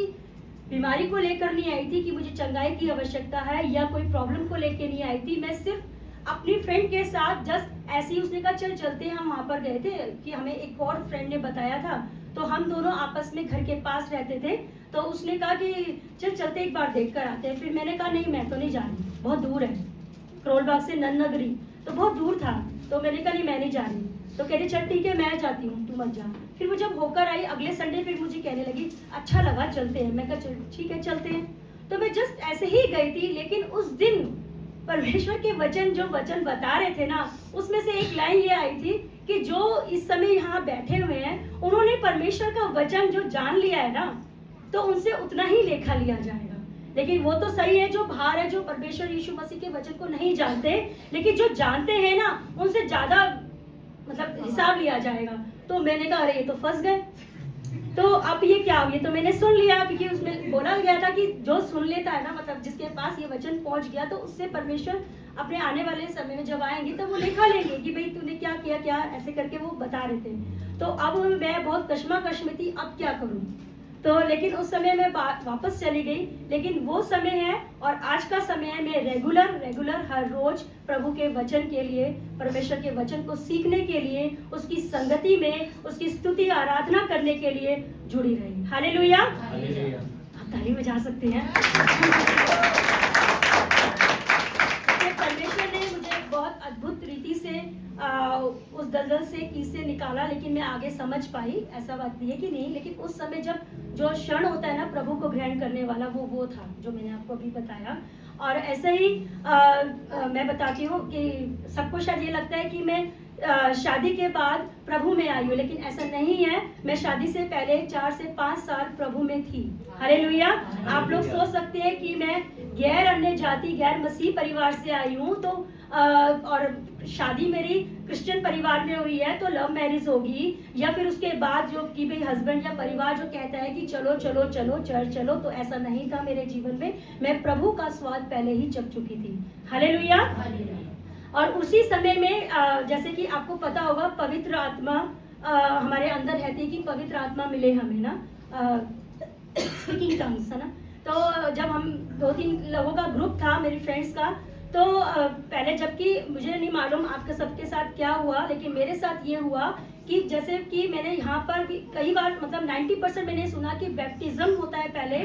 Speaker 6: बीमारी को लेकर नहीं आई थी कि मुझे चंगाई की आवश्यकता है, या कोई प्रॉब्लम को लेकर नहीं आई थी। मैं सिर्फ अपनी फ्रेंड के साथ जस्ट ऐसे ही, उसने कहा चल चलते हैं, हम वहाँ पर गए थे कि हमें एक और फ्रेंड ने बताया था, तो हम दोनों आपस में घर के पास रहते थे, तो उसने कहा कि चल चलते एक बार देख कर आते हैं। फिर मैंने कहा नहीं, मैं तो नहीं जा रही, बहुत दूर है, करोलबाग से नन्नगरी, तो बहुत दूर था, तो मैंने कहा नहीं मैं नहीं जा रही। तो कह रही चल ठीक है मैं जाती हूँ, तू मत जा। फिर वो जब होकर आई अगले संडे, फिर मुझे कहने लगी अच्छा लगा चलते हैं। मैं कहा चल ठीक है चलते हैं। तो मैं जस्ट ऐसे ही गई थी, लेकिन उस दिन परमेश्वर के वचन, जो वचन बता रहे थे ना, उसमें से एक लाइन ये आई थी कि जो इस समय यहाँ बैठे हुए हैं, उन्होंने परमेश्वर का वचन जो जान लिया है ना, तो उनसे उतना ही लेखा लिया जाएगा। लेकिन वो तो सही है जो बाहर है, जो परमेश्वर यीशु मसीह के वचन को नहीं जानते, लेकिन जो जानते हैं ना, उनसे ज्यादा मतलब हिसाब लिया जाएगा। तो मैंने कहा अरे ये तो फंस गए। तो अब ये क्या, ये तो मैंने सुन लिया, क्योंकि उसमें बोला गया था कि जो सुन लेता है ना, मतलब जिसके पास ये वचन पहुंच गया, तो उससे परमेश्वर अपने आने वाले समय में जब आएंगे तब वो लिखा लेंगे कि भाई तूने क्या किया, क्या ऐसे करके वो बता रहे थे। तो अब मैं बहुत कश्मकश में थी, अब क्या करूं। तो लेकिन उस समय मैं वापस चली गई। लेकिन वो समय है और आज का समय है, मैं रेगुलर हर रोज प्रभु के वचन के लिए, परमेश्वर के वचन को सीखने के लिए, उसकी संगति में, उसकी स्तुति आराधना करने के लिए जुड़ी रही। हालेलुया। आप ताली बजा सकते हैं। परमेश्वर ने मुझे बहुत अद्भुत रीति से उस दलदल से किससे निकाला, लेकिन मैं आगे समझ पाई, ऐसा बात नहीं है कि नहीं। लेकिन उस समय जब जो क्षण होता है ना प्रभु को ग्रहण करने वाला, वो था जो मैंने आपको अभी बताया। और ऐसे ही मैं बताती हूँ कि सबको शायद ये लगता है कि मैं शादी के बाद प्रभु में आई हूँ, लेकिन ऐसा नहीं है। मैं शादी से पहले 4 से 5 साल प्रभु में थी। हालेलुया। आप लोग सोच सकते हैं कि मैं गैर अन्य जाति, गैर मसीह परिवार से आई हूँ, तो और शादी मेरी क्रिश्चियन परिवार में हुई है, तो लव मैरिज होगी, या फिर उसके बाद जो कि भाई हस्बैंड या परिवार जो कहता है कि चलो चलो चलो चर्च चलो, तो ऐसा नहीं था मेरे जीवन में। मैं प्रभु का स्वाद पहले ही चख चुकी थी। हालेलुया। और उसी समय में जैसे कि आपको पता होगा, पवित्र आत्मा हमारे अंदर रहती है कि पवित्र आत्मा मिले हमें ना, स्पीकिंग टंग्स, है ना। तो जब हम 2-3 लोगों का ग्रुप था मेरी फ्रेंड्स का, तो पहले, जबकि मुझे नहीं मालूम आपके सबके साथ क्या हुआ, लेकिन मेरे साथ ये हुआ कि जैसे कि मैंने यहाँ पर भी कई बार, मतलब 90% मैंने सुना कि बैप्टिज्म होता है, पहले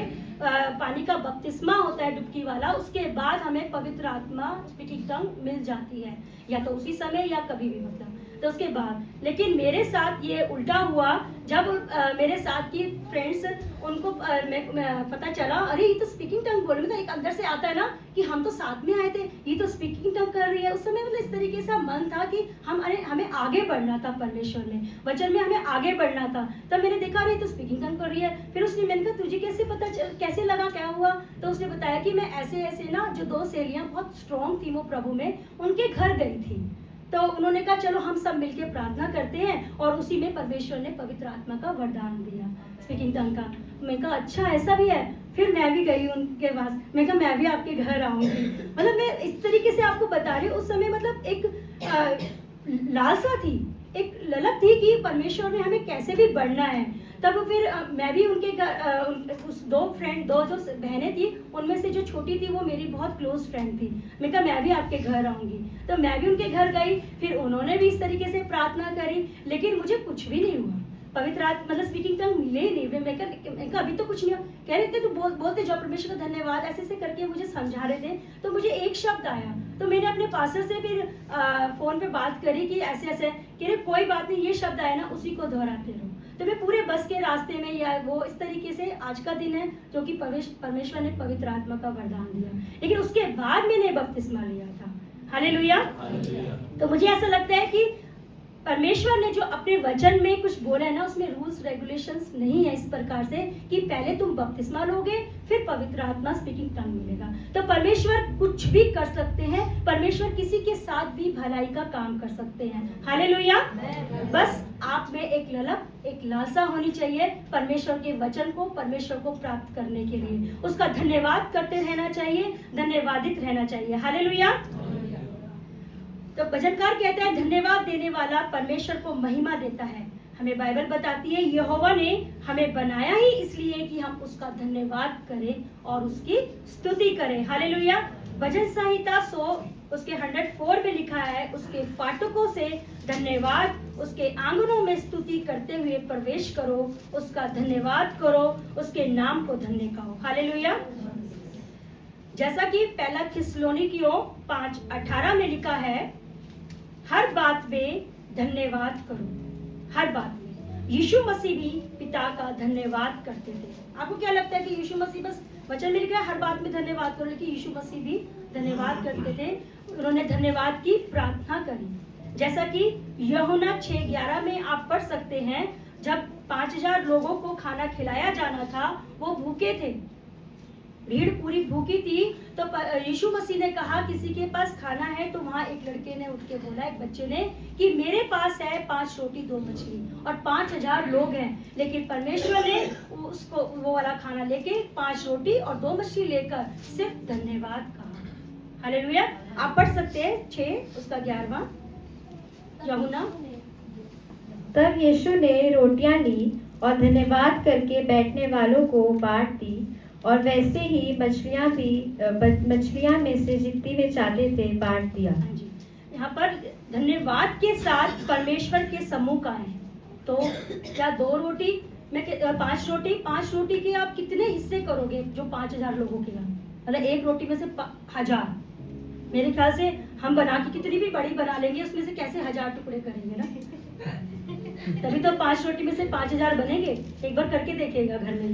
Speaker 6: पानी का बपतिस्मा होता है डुबकी वाला, उसके बाद हमें पवित्र आत्मा, स्पीकिंग टंग मिल जाती है, या तो उसी समय या कभी भी, मतलब तो उसके बाद। लेकिन मेरे साथ ये उल्टा हुआ, जब मेरे साथ की फ्रेंड्स, उनको पता चला अरे ये तो स्पीकिंग टंग बोल रही, मतलब एक अंदर से आता है ना कि हम तो साथ में आए थे, ये तो स्पीकिंग टंग कर रही है। उस समय मतलब इस तरीके से मन था कि हमें आगे बढ़ना था, परमेश्वर में, वचन में हमें आगे बढ़ना था। तब मैंने देखा अरे तो स्पीकिंग टंग कर रही है। फिर उसने, मैंने कहा तुझे कैसे लगा, क्या हुआ? तो उसने बताया कि मैं ऐसे ना, जो 2 सहेलियां बहुत स्ट्रॉन्ग थी वो प्रभु में, उनके घर गई थी। तो उन्होंने कहा चलो हम सब मिलकर प्रार्थना करते हैं, और उसी में परमेश्वर ने पवित्र आत्मा का वरदान दिया, स्पीकिंग टंग का। मैं कहा अच्छा ऐसा भी है। फिर मैं भी गई उनके पास, मैं कहा मैं भी आपके घर आऊंगी। मतलब मैं इस तरीके से आपको बता रही हूँ, उस समय मतलब एक लालसा थी, एक ललक थी कि परमेश्वर में हमें कैसे भी बढ़ना है। तब फिर मैं भी उनके घर उस दो जो बहनें थी उनमें से जो छोटी थी वो मेरी बहुत क्लोज फ्रेंड थी। मैं कहा मैं भी आपके घर आऊँगी, तो मैं भी उनके घर गई। फिर उन्होंने भी इस तरीके से प्रार्थना करी, लेकिन मुझे कुछ भी नहीं हुआ। पवित्र आत्मा मतलब स्पीकिंग टंग मिले ही नहीं। मैं कहा अभी तो कुछ नहीं हुआ। कह रहे थे तो बोलते जाओ परमेश्वर का धन्यवाद, ऐसे ऐसे करके मुझे समझा रहे थे। तो मुझे एक शब्द आया, तो मैंने अपने पास्टर से फिर फोन पे बात करी कि ऐसे ऐसे। कह रहे कोई बात नहीं, ये शब्द आया ना उसी को दोहराते रहो। तो मैं पूरे बस के रास्ते में या वो इस तरीके से आज का दिन है जो कि परमेश्वर ने पवित्र आत्मा का वरदान दिया। लेकिन उसके बाद मैंने बपतिस्मा लिया था। हालेलुया। तो मुझे ऐसा लगता है कि परमेश्वर ने जो अपने वचन में कुछ बोला है ना, उसमें रूल्स रेगुलेशंस नहीं है इस प्रकार से कि पहले तुम बपतिस्मा लोगे फिर पवित्र आत्मा स्पीकिंग टंग मिलेगा। तो परमेश्वर कुछ भी कर सकते हैं, परमेश्वर किसी के साथ भी भलाई का काम कर सकते हैं। हालेलुया। बस आप में एक ललक, एक लालसा होनी चाहिए परमेश्वर के वचन को, परमेश्वर को प्राप्त करने के लिए। उसका धन्यवाद करते रहना चाहिए, धन्यवादित रहना चाहिए। हालेलुया। तो भजनकार कहता है धन्यवाद देने वाला परमेश्वर को महिमा देता है। हमें बाइबल बताती है यहोवा ने हमें बनाया ही इसलिए कि हम उसका धन्यवाद करें और उसकी स्तुति करें। हालेलुया। भजन संहिता 100 उसके 104 में लिखा है, उसके फाटकों से धन्यवाद, उसके आंगनों में स्तुति करते हुए प्रवेश करो, उसका धन्यवाद करो, उसके नाम को धन्य कहो। हालेलुया। जैसा कि पहला थिस्सलुनीकियों 5:18 में लिखा है, हर बात में धन्यवाद करो। हर बात में यीशु मसीह भी पिता का धन्यवाद करते थे। आपको क्या लगता है कि यीशु मसीह बस वचन में लिखा है हर बात में धन्यवाद करो, लेकिन यीशु मसीह भी धन्यवाद करते थे। उन्होंने धन्यवाद की प्रार्थना करी। जैसा कि यूहन्ना 6:11 में आप पढ़ सकते हैं, जब 5000 लोगों को खाना खिलाया जाना था, वो भूखे थे, भीड़ पूरी भूखी थी। तो यीशु मसीह ने कहा किसी के पास खाना है, तो वहाँ एक लड़के ने उठ के बोला, एक बच्चे ने, कि मेरे पास है 5 रोटी 2 मछली और 5000 लोग हैं। लेकिन परमेश्वर ने उसको वो वाला खाना लेके 5 रोटी और 2 मछली लेकर सिर्फ धन्यवाद कहा। हालेलुया। आप पढ़ सकते हैं 6 उसका 11वां यूहन्ना।
Speaker 2: तब यीशु ने रोटियां ली और धन्यवाद करके बैठने वालों को बांट दी, और वैसे ही मछलियां में से जितनी वे चाहते थे बांट दिया।
Speaker 6: हाँ जी। यहाँ पर धन्यवाद के साथ परमेश्वर के सम्मुख का है। तो क्या 2 रोटी में 5 रोटी के आप कितने हिस्से करोगे जो 5000 लोगों के लिए? मतलब एक रोटी में से 1000। मेरे ख्याल से हम बना के कितनी भी बड़ी बना लेंगे, उसमें से कैसे 1000 टुकड़े करेंगे ना। तभी तो 5 रोटी में से 5000 बनेंगे। एक बार करके देखिएगा घर में।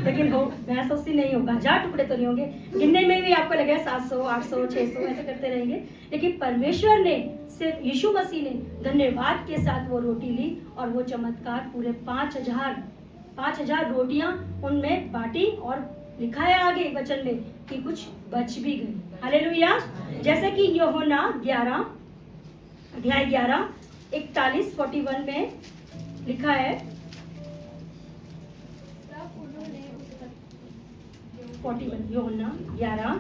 Speaker 6: लेकिन हो मैं सोचती नहीं होगा, 1000 टुकड़े तो नहीं होंगे। गिनने में भी आपको लगेगा 700, 800, 600 ऐसे करते रहेंगे। लेकिन परमेश्वर ने, सिर्फ यीशु मसीह ने धन्यवाद के साथ वो रोटी ली और वो चमत्कार पूरे 5000 रोटियां उनमें बांटी। और लिखा है आगे वचन में कि कुछ बच भी गई। हालेलुया। जैसे कि यूहन्ना 11 अध्याय 11 41-41 में लिखा है, 41 यूहन्ना 11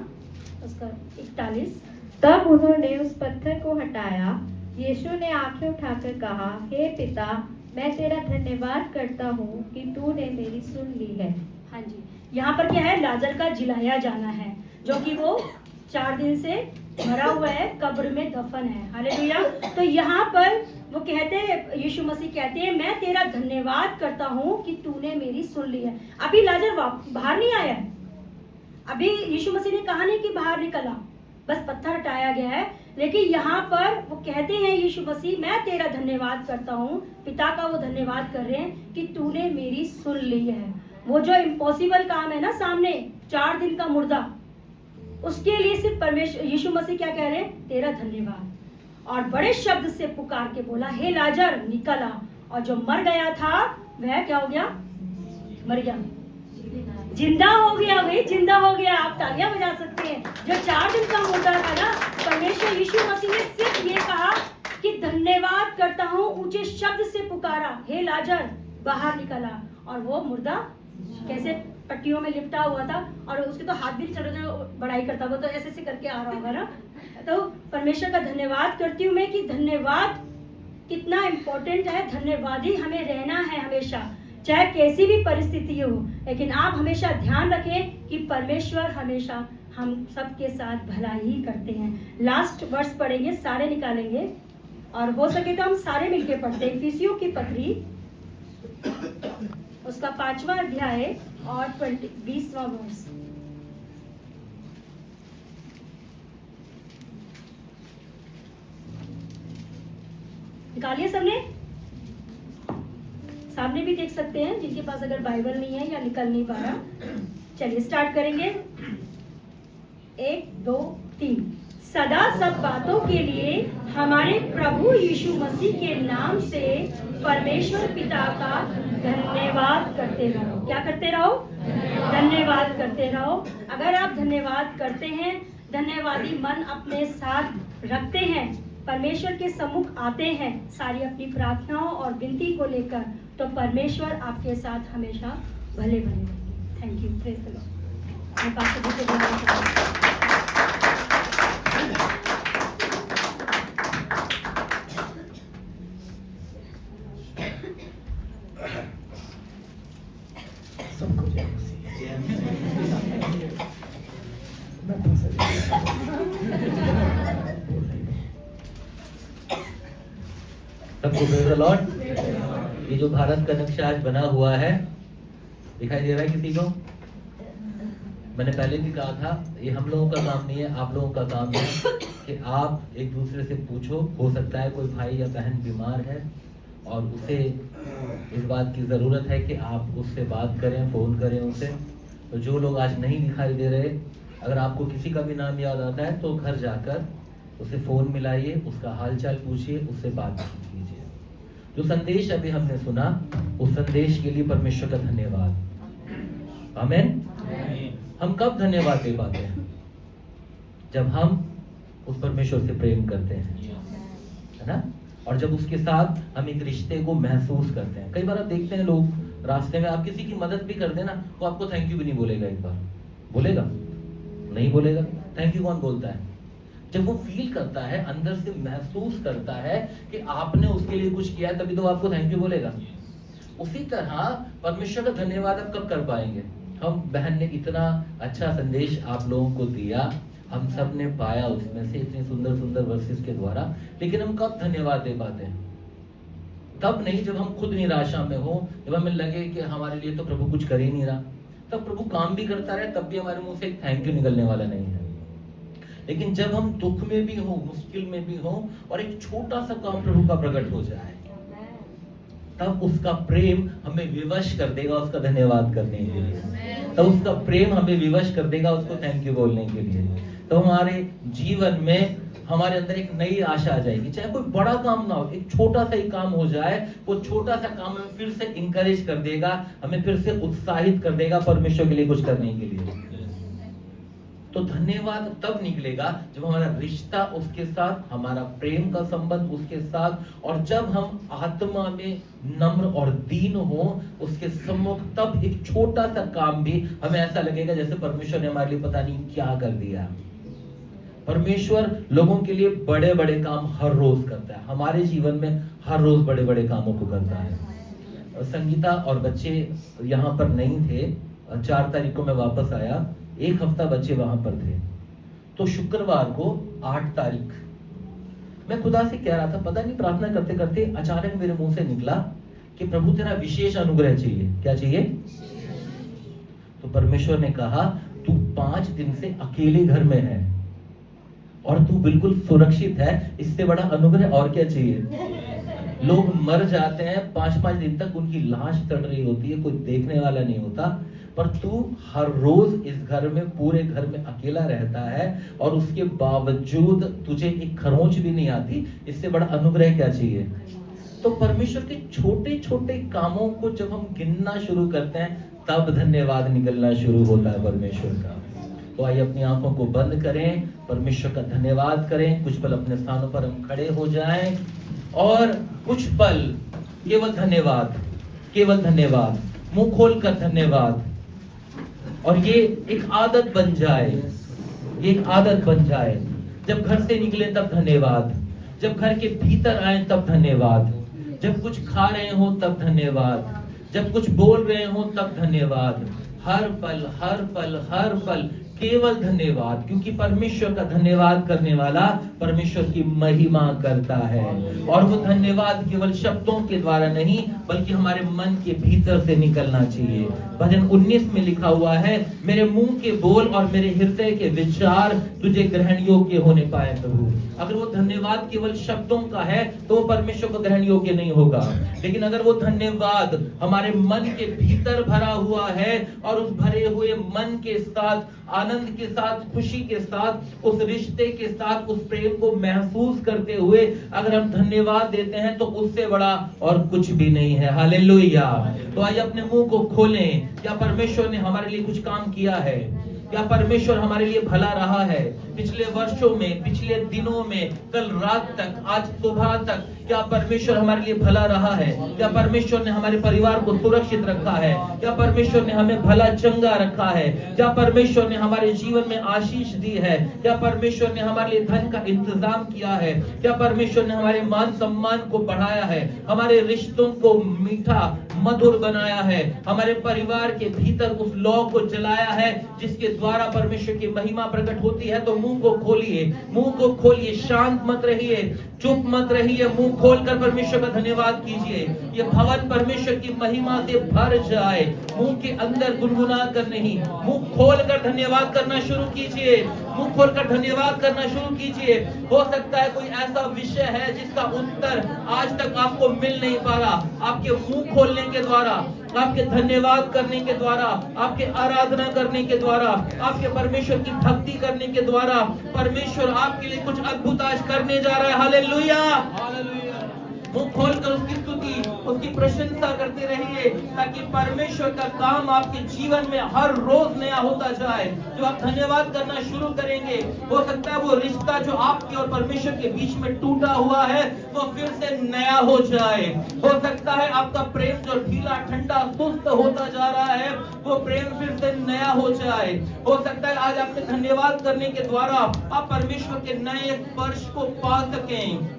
Speaker 6: उसका 41।
Speaker 2: तब उन्होंने उस पत्थर को हटाया। यीशु ने आंखें उठाकर कहा, हे पिता, मैं तेरा धन्यवाद करता हूँ कि तूने मेरी सुन ली है।
Speaker 6: हाँ जी। यहाँ पर क्या है, लाजर का जिलाया जाना है, जो कि वो 4 दिन से मरा हुआ है, कब्र में दफन है। हालेलुया। तो यहाँ पर वो कहते हैं, यीशु मसीह कहते हैं, मैं तेरा धन्यवाद करता हूँ कि तूने मेरी सुन ली है। अभी लाजर बाहर नहीं आया है, अभी यीशु मसीह ने कहा नहीं कि बाहर निकला, बस पत्थर हटाया गया है। लेकिन यहाँ पर वो कहते हैं यीशु मसीह, मैं तेरा धन्यवाद करता हूँ, पिता का वो धन्यवाद कर रहे हैं कि तूने मेरी सुन ली है। वो जो इम्पॉसिबल काम है ना सामने, 4 दिन का मुर्दा, उसके लिए सिर्फ परमेश्वर यीशु मसीह क्या कह रहे हैं, तेरा धन्यवाद। और बड़े शब्द से पुकार के बोला, हे लाजर निकल आ। और जो मर गया था वह क्या हो गया, मर गया, जिंदा हो गया। भाई जिंदा हो गया। आप तालियां बजा सकते हैं। जो 4 दिन का मुर्दा था ना, परमेश्वर यीशु मसीह ने सिर्फ ये कहा कि धन्यवाद करता हूँ, ऊंचे शब्द से पुकारा, हे लाजर बाहर निकला। और वो मुर्दा कैसे पट्टियों में लिपटा हुआ था, और उसके तो हाथ भी चलो बढ़ाई करता, वो तो ऐसे ऐसे करके आ रहा होगा ना, तो परमेश्वर का धन्यवाद करती हूँ मैं कि धन्यवाद कितना इम्पोर्टेंट है। धन्यवादी हमें रहना है हमेशा, चाहे कैसी भी परिस्थिति हो। लेकिन आप हमेशा ध्यान रखें कि परमेश्वर हमेशा हम सबके साथ भला ही करते हैं। लास्ट वर्ष पढ़ेंगे, सारे निकालेंगे और हो सके तो हम सारे मिलके पढ़ते हैं। इफिसियों की पत्री उसका 5वां अध्याय और 20वां वर्ष। निकालिए सबने, सामने भी देख सकते हैं जिनके पास अगर बाइबल नहीं है या निकल नहीं पा रहा। चलिए स्टार्ट करेंगे, 1 2 3। सदा सब बातों के लिए हमारे प्रभु यीशु मसीह के नाम से परमेश्वर पिता का धन्यवाद करते रहो। क्या करते रहो? धन्यवाद करते रहो। अगर आप धन्यवाद करते हैं, धन्यवादी मन अपने साथ रखते हैं, परमेश्वर के सम्मुख आते हैं सारी अपनी प्रार्थनाओं और विनती को लेकर, तो परमेश्वर आपके साथ हमेशा भले भले रहेंगे। Thank you, praise the Lord. मैं पास्टर जी को धन्यवाद करता हूं।
Speaker 7: सबको प्रेज द लॉर्ड। ये जो भारत का नक्शा आज बना हुआ है, दिखाई दे रहा है किसी को? मैंने पहले भी कहा था, ये हम लोगों का काम नहीं है, आप लोगों का काम है कि आप एक दूसरे से पूछो। हो सकता है कोई भाई या बहन बीमार है और उसे इस बात की ज़रूरत है कि आप उससे बात करें, फ़ोन करें उसे। तो जो लोग आज नहीं दिखाई दे रहे, अगर आपको किसी का भी नाम याद आता है तो घर जाकर उसे फ़ोन मिलाइए, उसका हालचाल पूछिए, उससे बात कीजिए। जो संदेश अभी हमने सुना, उस संदेश के लिए परमेश्वर का धन्यवाद। आमीन। हम कब धन्यवाद दे पाते हैं? जब हम उस परमेश्वर से प्रेम करते हैं, है ना? और जब उसके साथ हम एक रिश्ते को महसूस करते हैं। कई बार आप देखते हैं लोग रास्ते में, आप किसी की मदद भी कर देना, वो आपको थैंक यू भी नहीं बोलेगा। एक बार बोलेगा? नहीं बोलेगा। थैंक यू कौन बोलता है? जब वो फील करता है, अंदर से महसूस करता है कि आपने उसके लिए कुछ किया, तभी तो आपको थैंक यू बोलेगा। उसी तरह परमेश्वर का धन्यवाद आप कब कर पाएंगे? हम बहन ने इतना अच्छा संदेश आप लोगों को दिया, हम सब ने पाया उसमें से इतनी सुंदर सुंदर वर्सेस के द्वारा, लेकिन हम कब धन्यवाद दे पाते हैं? तब नहीं जब हम खुद निराशा में हो, जब हमें लगे कि हमारे लिए तो प्रभु कुछ कर ही नहीं रहा। तब प्रभु काम भी करता रहे, तब भी हमारे मुंह से एक थैंक यू निकलने वाला नहीं है। लेकिन जब हम दुख में भी हो, मुश्किल में भी हो, और एक छोटा सा काम प्रभु का प्रकट हो जाए, तब उसका प्रेम हमें विवश कर देगा उसका धन्यवाद करने के लिए। तब उसका प्रेम हमें विवश कर देगा उसको थैंक यू बोलने के लिए। तो हमारे जीवन में हमारे अंदर एक नई आशा आ जाएगी। चाहे कोई बड़ा काम ना हो, एक छोटा सा ही काम हो जाए, वो छोटा सा काम हमें फिर से इंकरेज कर देगा, हमें फिर से उत्साहित कर देगा परमेश्वर के लिए कुछ करने के लिए। तो धन्यवाद तब निकलेगा जब हमारा रिश्ता उसके साथ, हमारा प्रेम का संबंध उसके साथ, और जब हम आत्मा में नम्र और दीन हो उसके सम्मुख, तब एक छोटा सा काम भी हमें ऐसा लगेगा जैसे परमेश्वर ने हमारे लिए पता नहीं क्या कर दिया। परमेश्वर लोगों के लिए बड़े बड़े काम हर रोज करता है, हमारे जीवन में हर रोज बड़े बड़े कामों को करता है। संगीता और बच्चे यहाँ पर नहीं थे, 4 तारीख को मैं वापस आया, 1 हफ्ता बच्चे वहां पर थे। तो शुक्रवार को 8 तारीख मैं खुदा से कह रहा था, पता नहीं प्रार्थना करते करते अचानक मेरे मुंह से निकला कि प्रभु तेरा विशेष अनुग्रह चाहिए। क्या चाहिए? तो परमेश्वर ने कहा, तू 5 दिन से अकेले घर में है और तू बिल्कुल सुरक्षित है, इससे बड़ा अनुग्रह और क्या चाहिए? लोग मर जाते हैं, 5-5 दिन तक उनकी लाश सड़ रही होती है, कोई देखने वाला नहीं होता, पर तू हर रोज इस घर में, पूरे घर में अकेला रहता है और उसके बावजूद तुझे एक खरोंच भी नहीं आती, इससे बड़ा अनुग्रह क्या चाहिए? तो परमेश्वर के छोटे छोटे कामों को जब हम गिनना शुरू करते हैं, तब धन्यवाद निकलना शुरू होता है परमेश्वर का। तो आइए अपनी आंखों को बंद करें, परमेश्वर का धन्यवाद करें। कुछ पल अपने स्थानों पर हम खड़े हो जाएं और कुछ पल केवल धन्यवाद, केवल धन्यवाद, मुंह खोलकर धन्यवाद। और ये एक आदत बन जाए, ये एक आदत बन जाए। जब घर से निकले तब धन्यवाद, जब घर के भीतर आए तब धन्यवाद, जब कुछ खा रहे हो तब धन्यवाद, जब कुछ बोल रहे हो तब धन्यवाद। हर पल हर पल हर पल केवल धन्यवाद, क्योंकि परमेश्वर का धन्यवाद करने वाला परमेश्वर की महिमा करता है। और वो धन्यवाद केवल शब्दों के द्वारा नहीं बल्कि हमारे मन के भीतर से निकलना चाहिए। भजन 19 में लिखा हुआ है, मेरे मुंह के बोल और मेरे हृदय के विचार तुझे ग्रहण योग्य होने पाए प्रभु। अगर वो धन्यवाद केवल शब्दों का है तो वो परमेश्वर को ग्रहण योग्य नहीं होगा, लेकिन अगर वो धन्यवाद हमारे मन के भीतर भरा हुआ है और उस भरे हुए मन के साथ, आनंद के साथ, खुशी के साथ, उस रिश्ते के साथ, उस प्रेम को महसूस करते हुए अगर हम धन्यवाद देते हैं तो उससे बड़ा और कुछ भी नहीं है। हालेलुया। तो आइए अपने मुंह को खोलें। क्या परमेश्वर ने हमारे लिए कुछ काम किया है? क्या परमेश्वर हमारे लिए भला रहा है? पिछले वर्षों में, पिछले दिनों में, कल रात तक, आज सुबह तक क्या परमेश्वर हमारे लिए भला रहा है? क्या परमेश्वर ने हमारे परिवार को सुरक्षित रखा है? क्या परमेश्वर ने हमें भला चंगा रखा है? क्या परमेश्वर ने हमारे जीवन में आशीष दी है? क्या परमेश्वर ने हमारे लिए धन का इंतजाम किया है? क्या परमेश्वर ने हमारे मान सम्मान को बढ़ाया है? हमारे रिश्तों को मीठा मधुर बनाया है? हमारे परिवार के भीतर उस लौ को जलाया है जिसके द्वारा परमेश्वर की महिमा प्रकट होती है। तो मुंह को खोलिए, मुंह को खोलिए, शांत मत रहिए, चुप मत रहिए, मुंह खोलकर परमेश्वर का धन्यवाद कीजिए। ये भवन परमेश्वर की महिमा से भर जाए। मुंह के अंदर गुनगुना कर नहीं, मुंह खोलकर धन्यवाद करना शुरू कीजिए। मुंह खोलकर धन्यवाद करना शुरू कीजिए। हो सकता है कोई ऐसा विषय है जिसका उत्तर आज तक आपको मिल नहीं पा रहा। आपके मुंह खोलने के द्वारा, आपके धन्यवाद करने के द्वारा, आपके आराधना करने के द्वारा, आपके परमेश्वर की भक्ति करने के द्वारा परमेश्वर आपके लिए कुछ अद्भुत आज करने जा रहा है। हालेलुया। मुंह खोलकर उसकी स्तुति, उसकी प्रशंसा करते रहिए ताकि परमेश्वर का काम आपके जीवन में हर रोज नया होता जाए। जो आप धन्यवाद करना शुरू करेंगे, हो सकता है वो रिश्ता जो आपके और परमेश्वर के बीच में टूटा हुआ है वो फिर से नया हो जाए। हो सकता है आपका प्रेम जो ढीला ठंडा सुस्त होता जा रहा है वो प्रेम फिर से नया हो जाए। हो सकता है आज आपके धन्यवाद करने के द्वारा आप परमेश्वर के नए स्पर्श को पा सकें,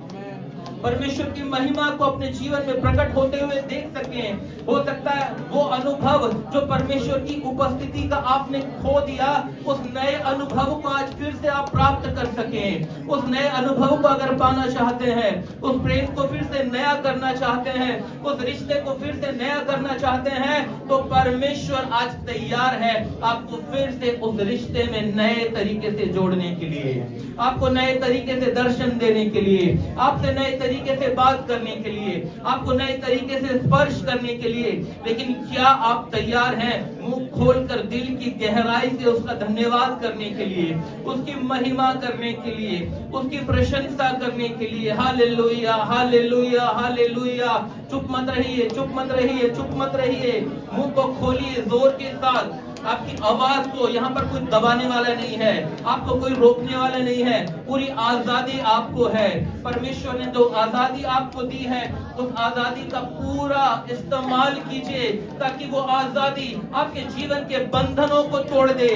Speaker 7: परमेश्वर की महिमा को अपने जीवन में प्रकट होते हुए देख सकें। हो सकता है वो अनुभव जो परमेश्वर की उपस्थिति का आपने खो दिया, उस नए अनुभव को आज फिर से आप प्राप्त कर सकें। उस नए अनुभव को अगर पाना चाहते हैं, उस प्रेम को फिर से नया करना चाहते हैं, उस रिश्ते को फिर से नया करना चाहते हैं, तो परमेश्वर आज तैयार है आपको फिर से उस रिश्ते में नए तरीके से जोड़ने के लिए, आपको नए तरीके से दर्शन देने के लिए, आपसे नए तरीके से बात करने के लिए, आपको नए तरीके से स्पर्श करने के लिए। लेकिन क्या आप तैयार हैं मुंह खोलकर दिल की गहराई से उसका धन्यवाद करने के लिए, उसकी महिमा करने के लिए, उसकी प्रशंसा करने के लिए? Hallelujah, hallelujah, hallelujah. चुप मत रहिए, चुप मत रहिए, चुप मत रहिए। मुंह को खोलिए जोर के साथ। आपकी आवाज को यहाँ पर कोई दबाने वाला नहीं है, आपको कोई रोकने वाला नहीं है। पूरी आजादी आपको है। परमेश्वर ने जो आजादी आपको दी है उस आजादी का पूरा इस्तेमाल कीजिए ताकि वो आजादी आपके जीवन के बंधनों को तोड़ दे,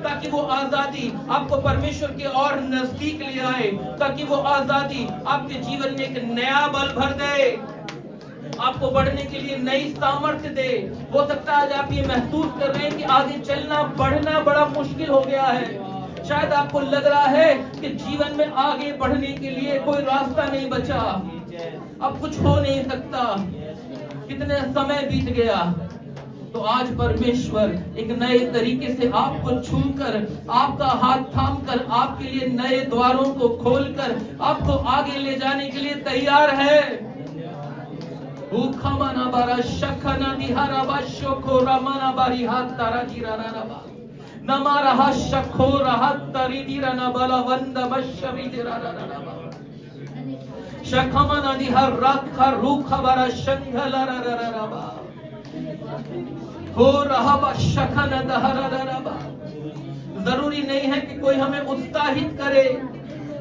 Speaker 7: ताकि वो आजादी आपको परमेश्वर के और नजदीक ले आए, ताकि वो आजादी आपके जीवन में एक नया बल भर दे, आपको बढ़ने के लिए नई सामर्थ्य दे। हो सकता है आज आप ये महसूस कर रहे हैं कि आगे चलना बढ़ना बड़ा मुश्किल हो गया है। शायद आपको लग रहा है कि जीवन में आगे बढ़ने के लिए कोई रास्ता नहीं बचा, अब कुछ हो नहीं सकता, कितने समय बीत गया। तो आज परमेश्वर एक नए तरीके से आपको छूकर, आपका हाथ थामकर, आपके लिए नए द्वारों को खोलकर आपको आगे ले जाने के लिए तैयार है। उखमना बारा शखना दिहारा बाशोको रमना बारी हाथ तारा जीराना रबा नमारा हशखो रहत तरी दिराना बला वंद बशरी दिराना रबा शखमना दिहर रखा रूखा बारा शंघला रबा हो रहा बशखना दहरा रबा। जरूरी नहीं है कि कोई हमें उत्साहित करे,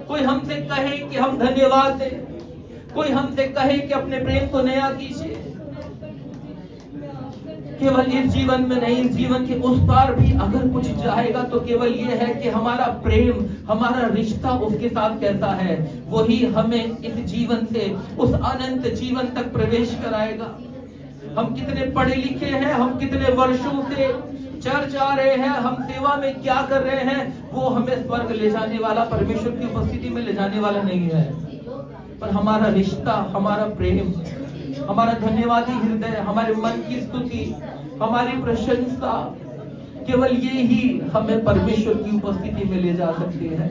Speaker 7: कोई हमसे कहे कि हम धन्यवाद दें, कोई हमसे कहे कि अपने प्रेम को नया कीजिए।
Speaker 8: केवल इस जीवन में नहीं, इस जीवन के उस पार भी अगर कुछ चाहेगा तो केवल ये है कि हमारा प्रेम, हमारा रिश्ता उसके साथ कैसा है, वही हमें इस जीवन से उस अनंत जीवन तक प्रवेश कराएगा। हम कितने पढ़े लिखे हैं, हम कितने वर्षों से चर्च जा रहे हैं, हम सेवा में क्या कर रहे हैं, वो हमें स्वर्ग ले जाने वाला, परमेश्वर की उपस्थिति में ले जाने वाला नहीं है। पर हमारा रिश्ता, हमारा प्रेम, हमारा धन्यवादी हृदय, हमारे मन की स्तुति, हमारी प्रशंसा, केवल ये ही हमें परमेश्वर की उपस्थिति में ले जा सकते हैं।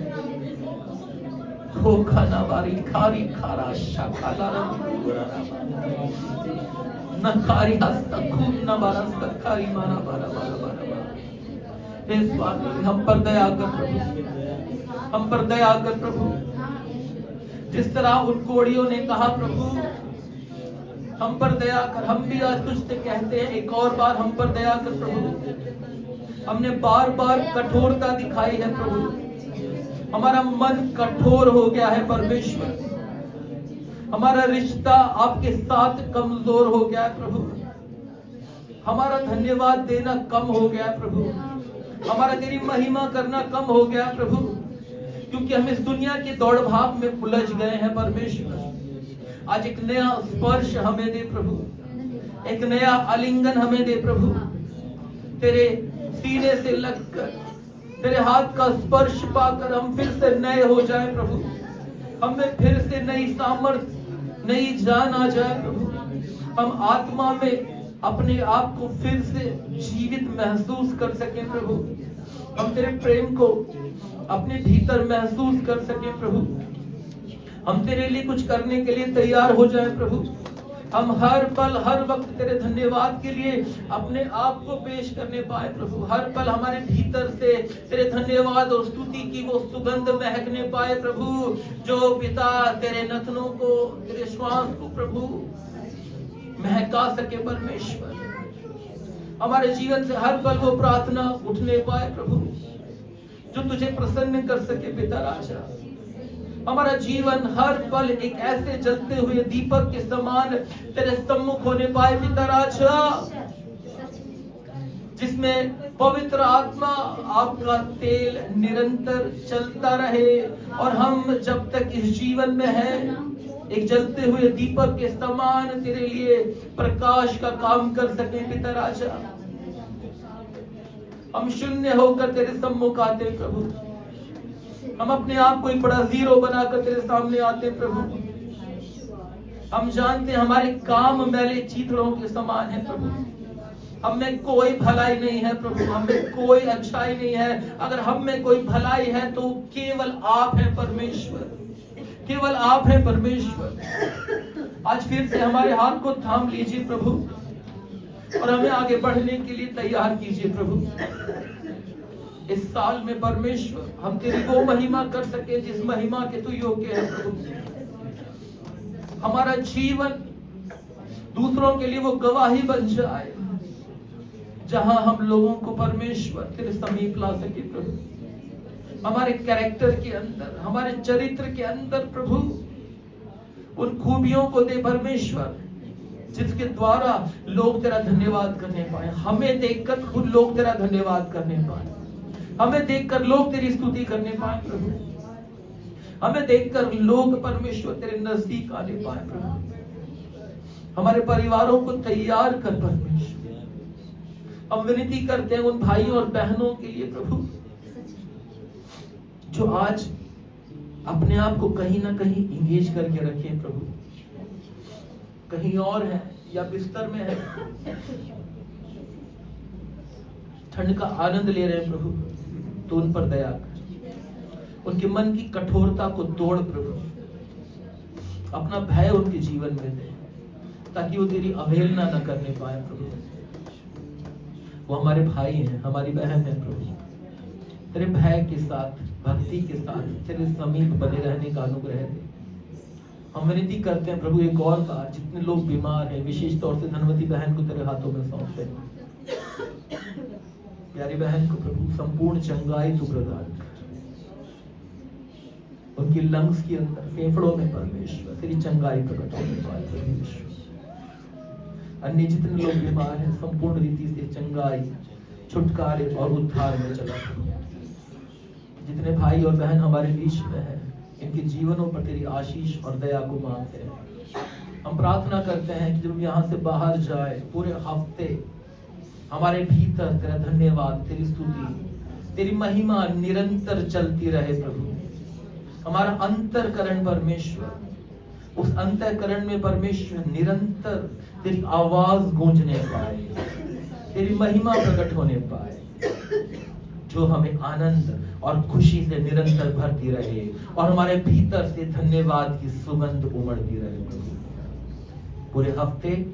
Speaker 8: हो खाना बारी खारी खारा शाखाला नखारी हस्त खूब न बारस खारी माना बारा बारा बारा बारा। हे स्वामी, हम पर दया कर प्रभु, हम पर दया कर प्रभु। जिस तरह उन कोड़ियों ने कहा प्रभु हम पर दया कर, हम भी आज तुझसे कहते हैं एक और बार हम पर दया कर प्रभु। हमने बार बार कठोरता दिखाई है प्रभु, हमारा मन कठोर हो गया है परमेश्वर, हमारा रिश्ता आपके साथ कमजोर हो गया है प्रभु, हमारा धन्यवाद देना कम हो गया है प्रभु, हमारा तेरी महिमा करना कम हो गया है प्रभु, क्योंकि हम इस दुनिया के दौड़ भाग में उलझ गए हैं परमेश्वर। आज एक नया स्पर्श हमें दे प्रभु, एक नया आलिंगन हमें दे प्रभु, तेरे सीने से लगकर, तेरे हाथ का स्पर्श पाकर हम फिर से नए हो जाएं प्रभु, हमें फिर से नई सामर्थ, नई जान आ जाए प्रभु, हम आत्मा में अपने आप को फिर से जीवित महसूस कर सकें प्रभु, हम तेरे प्रेम को अपने भीतर महसूस कर सकें प्रभु, हम तेरे लिए कुछ करने के लिए तैयार हो जाएं प्रभु, हम हर पल हर वक्त तेरे धन्यवाद के लिए अपने आप को पेश करने पाए प्रभु, हर पल हमारे भीतर से तेरे धन्यवाद और स्तुति की वो सुगंध महकने पाए प्रभु, जो पिता तेरे नथनों को, तेरे श्वास को प्रभु महका सके परमेश्वर। हमारे जीवन से हर पल वो प्रार्थना उठने पाए प्रभु जो तुझे प्रसन्न कर सके पिता राजा। हमारा जीवन हर पल एक ऐसे जलते हुए दीपक के समान तेरे सम्मुख होने पाए पिता राजा, जिसमें पवित्र आत्मा आपका तेल निरंतर चलता रहे और हम जब तक इस जीवन में हैं एक जलते हुए दीपक के समान तेरे लिए प्रकाश का काम कर सके पिता राजा। हम शून्य होकर तेरे सम्मुख आते प्रभु, हम अपने आप को एक बड़ा जीरो बनाकर तेरे सामने आते प्रभु। हम जानते हैं हमारे काम मैले चीथड़ों के समान है प्रभु, हम में कोई भलाई नहीं है प्रभु, हम में कोई अच्छाई नहीं है। अगर हम में कोई भलाई है तो केवल आप हैं परमेश्वर, केवल आप हैं परमेश्वर। आज फिर से हमारे हाथ को थाम लीजिए प्रभु और हमें आगे बढ़ने के लिए तैयार कीजिए प्रभु। इस साल में परमेश्वर हम तेरी वो महिमा कर सके जिस महिमा के तू योग्य है प्रभु। हमारा जीवन दूसरों के लिए वो गवाही बन जाए जहां हम लोगों को परमेश्वर तेरे समीप ला सके प्रभु। हमारे कैरेक्टर के अंदर, हमारे चरित्र के अंदर प्रभु उन खूबियों को दे परमेश्वर जिसके द्वारा लोग तेरा धन्यवाद करने पाए। हमें देखकर खुद लोग तेरा धन्यवाद करने पाए, हमें देखकर लोग तेरी स्तुति करने पाए प्रभु, हमें देखकर लोग परमेश्वर तेरे नजदीक आने पाए प्रभु। हमारे परिवारों को तैयार कर परमेश्वर। हम विनती करते हैं उन भाइयों और बहनों के लिए प्रभु जो आज अपने आप को कहीं ना कहीं इंगेज करके रखे प्रभु, कहीं और है या बिस्तर में है, ठंड का आनंद ले रहे हैं प्रभु, तो उन पर दया कर, उनके मन की कठोरता को तोड़ प्रभु, अपना भय उनके जीवन में दे ताकि वो तेरी अवहेलना न करने पाए प्रभु। वो हमारे भाई हैं, हमारी बहन है प्रभु, तेरे भय के साथ, भक्ति के साथ तेरे समीप बने रहने का अनुग्रह दे। हम विनती करते हैं प्रभु एक और बार, जितने लोग बीमार हैं विशेष तौर से धनवती बहन को तेरे हाथों में सौंपते हैं। प्यारी बहन को प्रभु संपूर्ण चंगाई तू प्रदान कर, उनकी लंग्स के अंदर, फेफड़ों में परमेश्वर तेरी चंगाई प्रकट होने पाए परमेश्वर। अन्य जितने लोग बीमार हैं संपूर्ण रीति से चंगाई, छुटकारे और उद्धार में चला। जितने भाई और बहन हमारे बीच में हैं, इनके जीवनों पर तेरी आशीष और दया को मांगते हैं। हम प्रार्थना करते हैं कि जब यहाँ से बाहर जाए, पूरे हफ्ते हमारे भीतर तेरा धन्यवाद, तेरी स्तुति, तेरी महिमा निरंतर चलती रहे प्रभु। हमारा अंतरकरण परमेश्वर, उस अंतःकरण में परमेश्वर निरंतर तेरी आवाज गूंजने पाए, तेरी महिमा प्रकट होने पाए, जो हमें आनंद और खुशी से निरंतर भरती रहे और हमारे भीतर से धन्यवाद की सुगंध उमड़ती रहे प्रभु। पूरे हफ्ते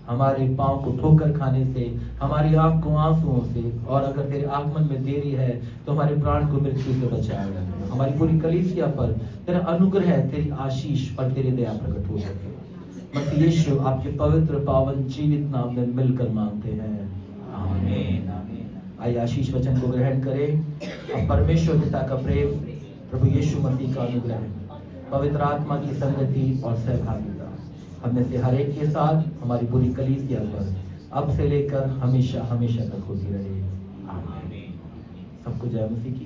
Speaker 8: हमारे पांव को ठोकर खाने से, हमारी आंख को आंसुओं से, और अगर तेरे आगमन में देरी है तो हमारे प्राण को मृत्यु से बचाएगा। हमारी पूरी कलीसिया पर तेरा अनुग्रह, तेरी आशीष और तेरी दया प्रकट हो सके। मसीह यीशु आपके पवित्र पावन जीवित नाम में मिलकर मांगते हैं, आमीन। आइए आशीष वचन को ग्रहण करें। अब परमेश्वर पिता का प्रेम, प्रभु यीशु मसीह का अनुग्रह, पवित्र आत्मा की संगति और सहभागिता हम में से हर एक के साथ, हमारी पूरी कलीसिया पर अब से लेकर हमेशा हमेशा तक होती रहे, आमीन। सबको जय मसीह की।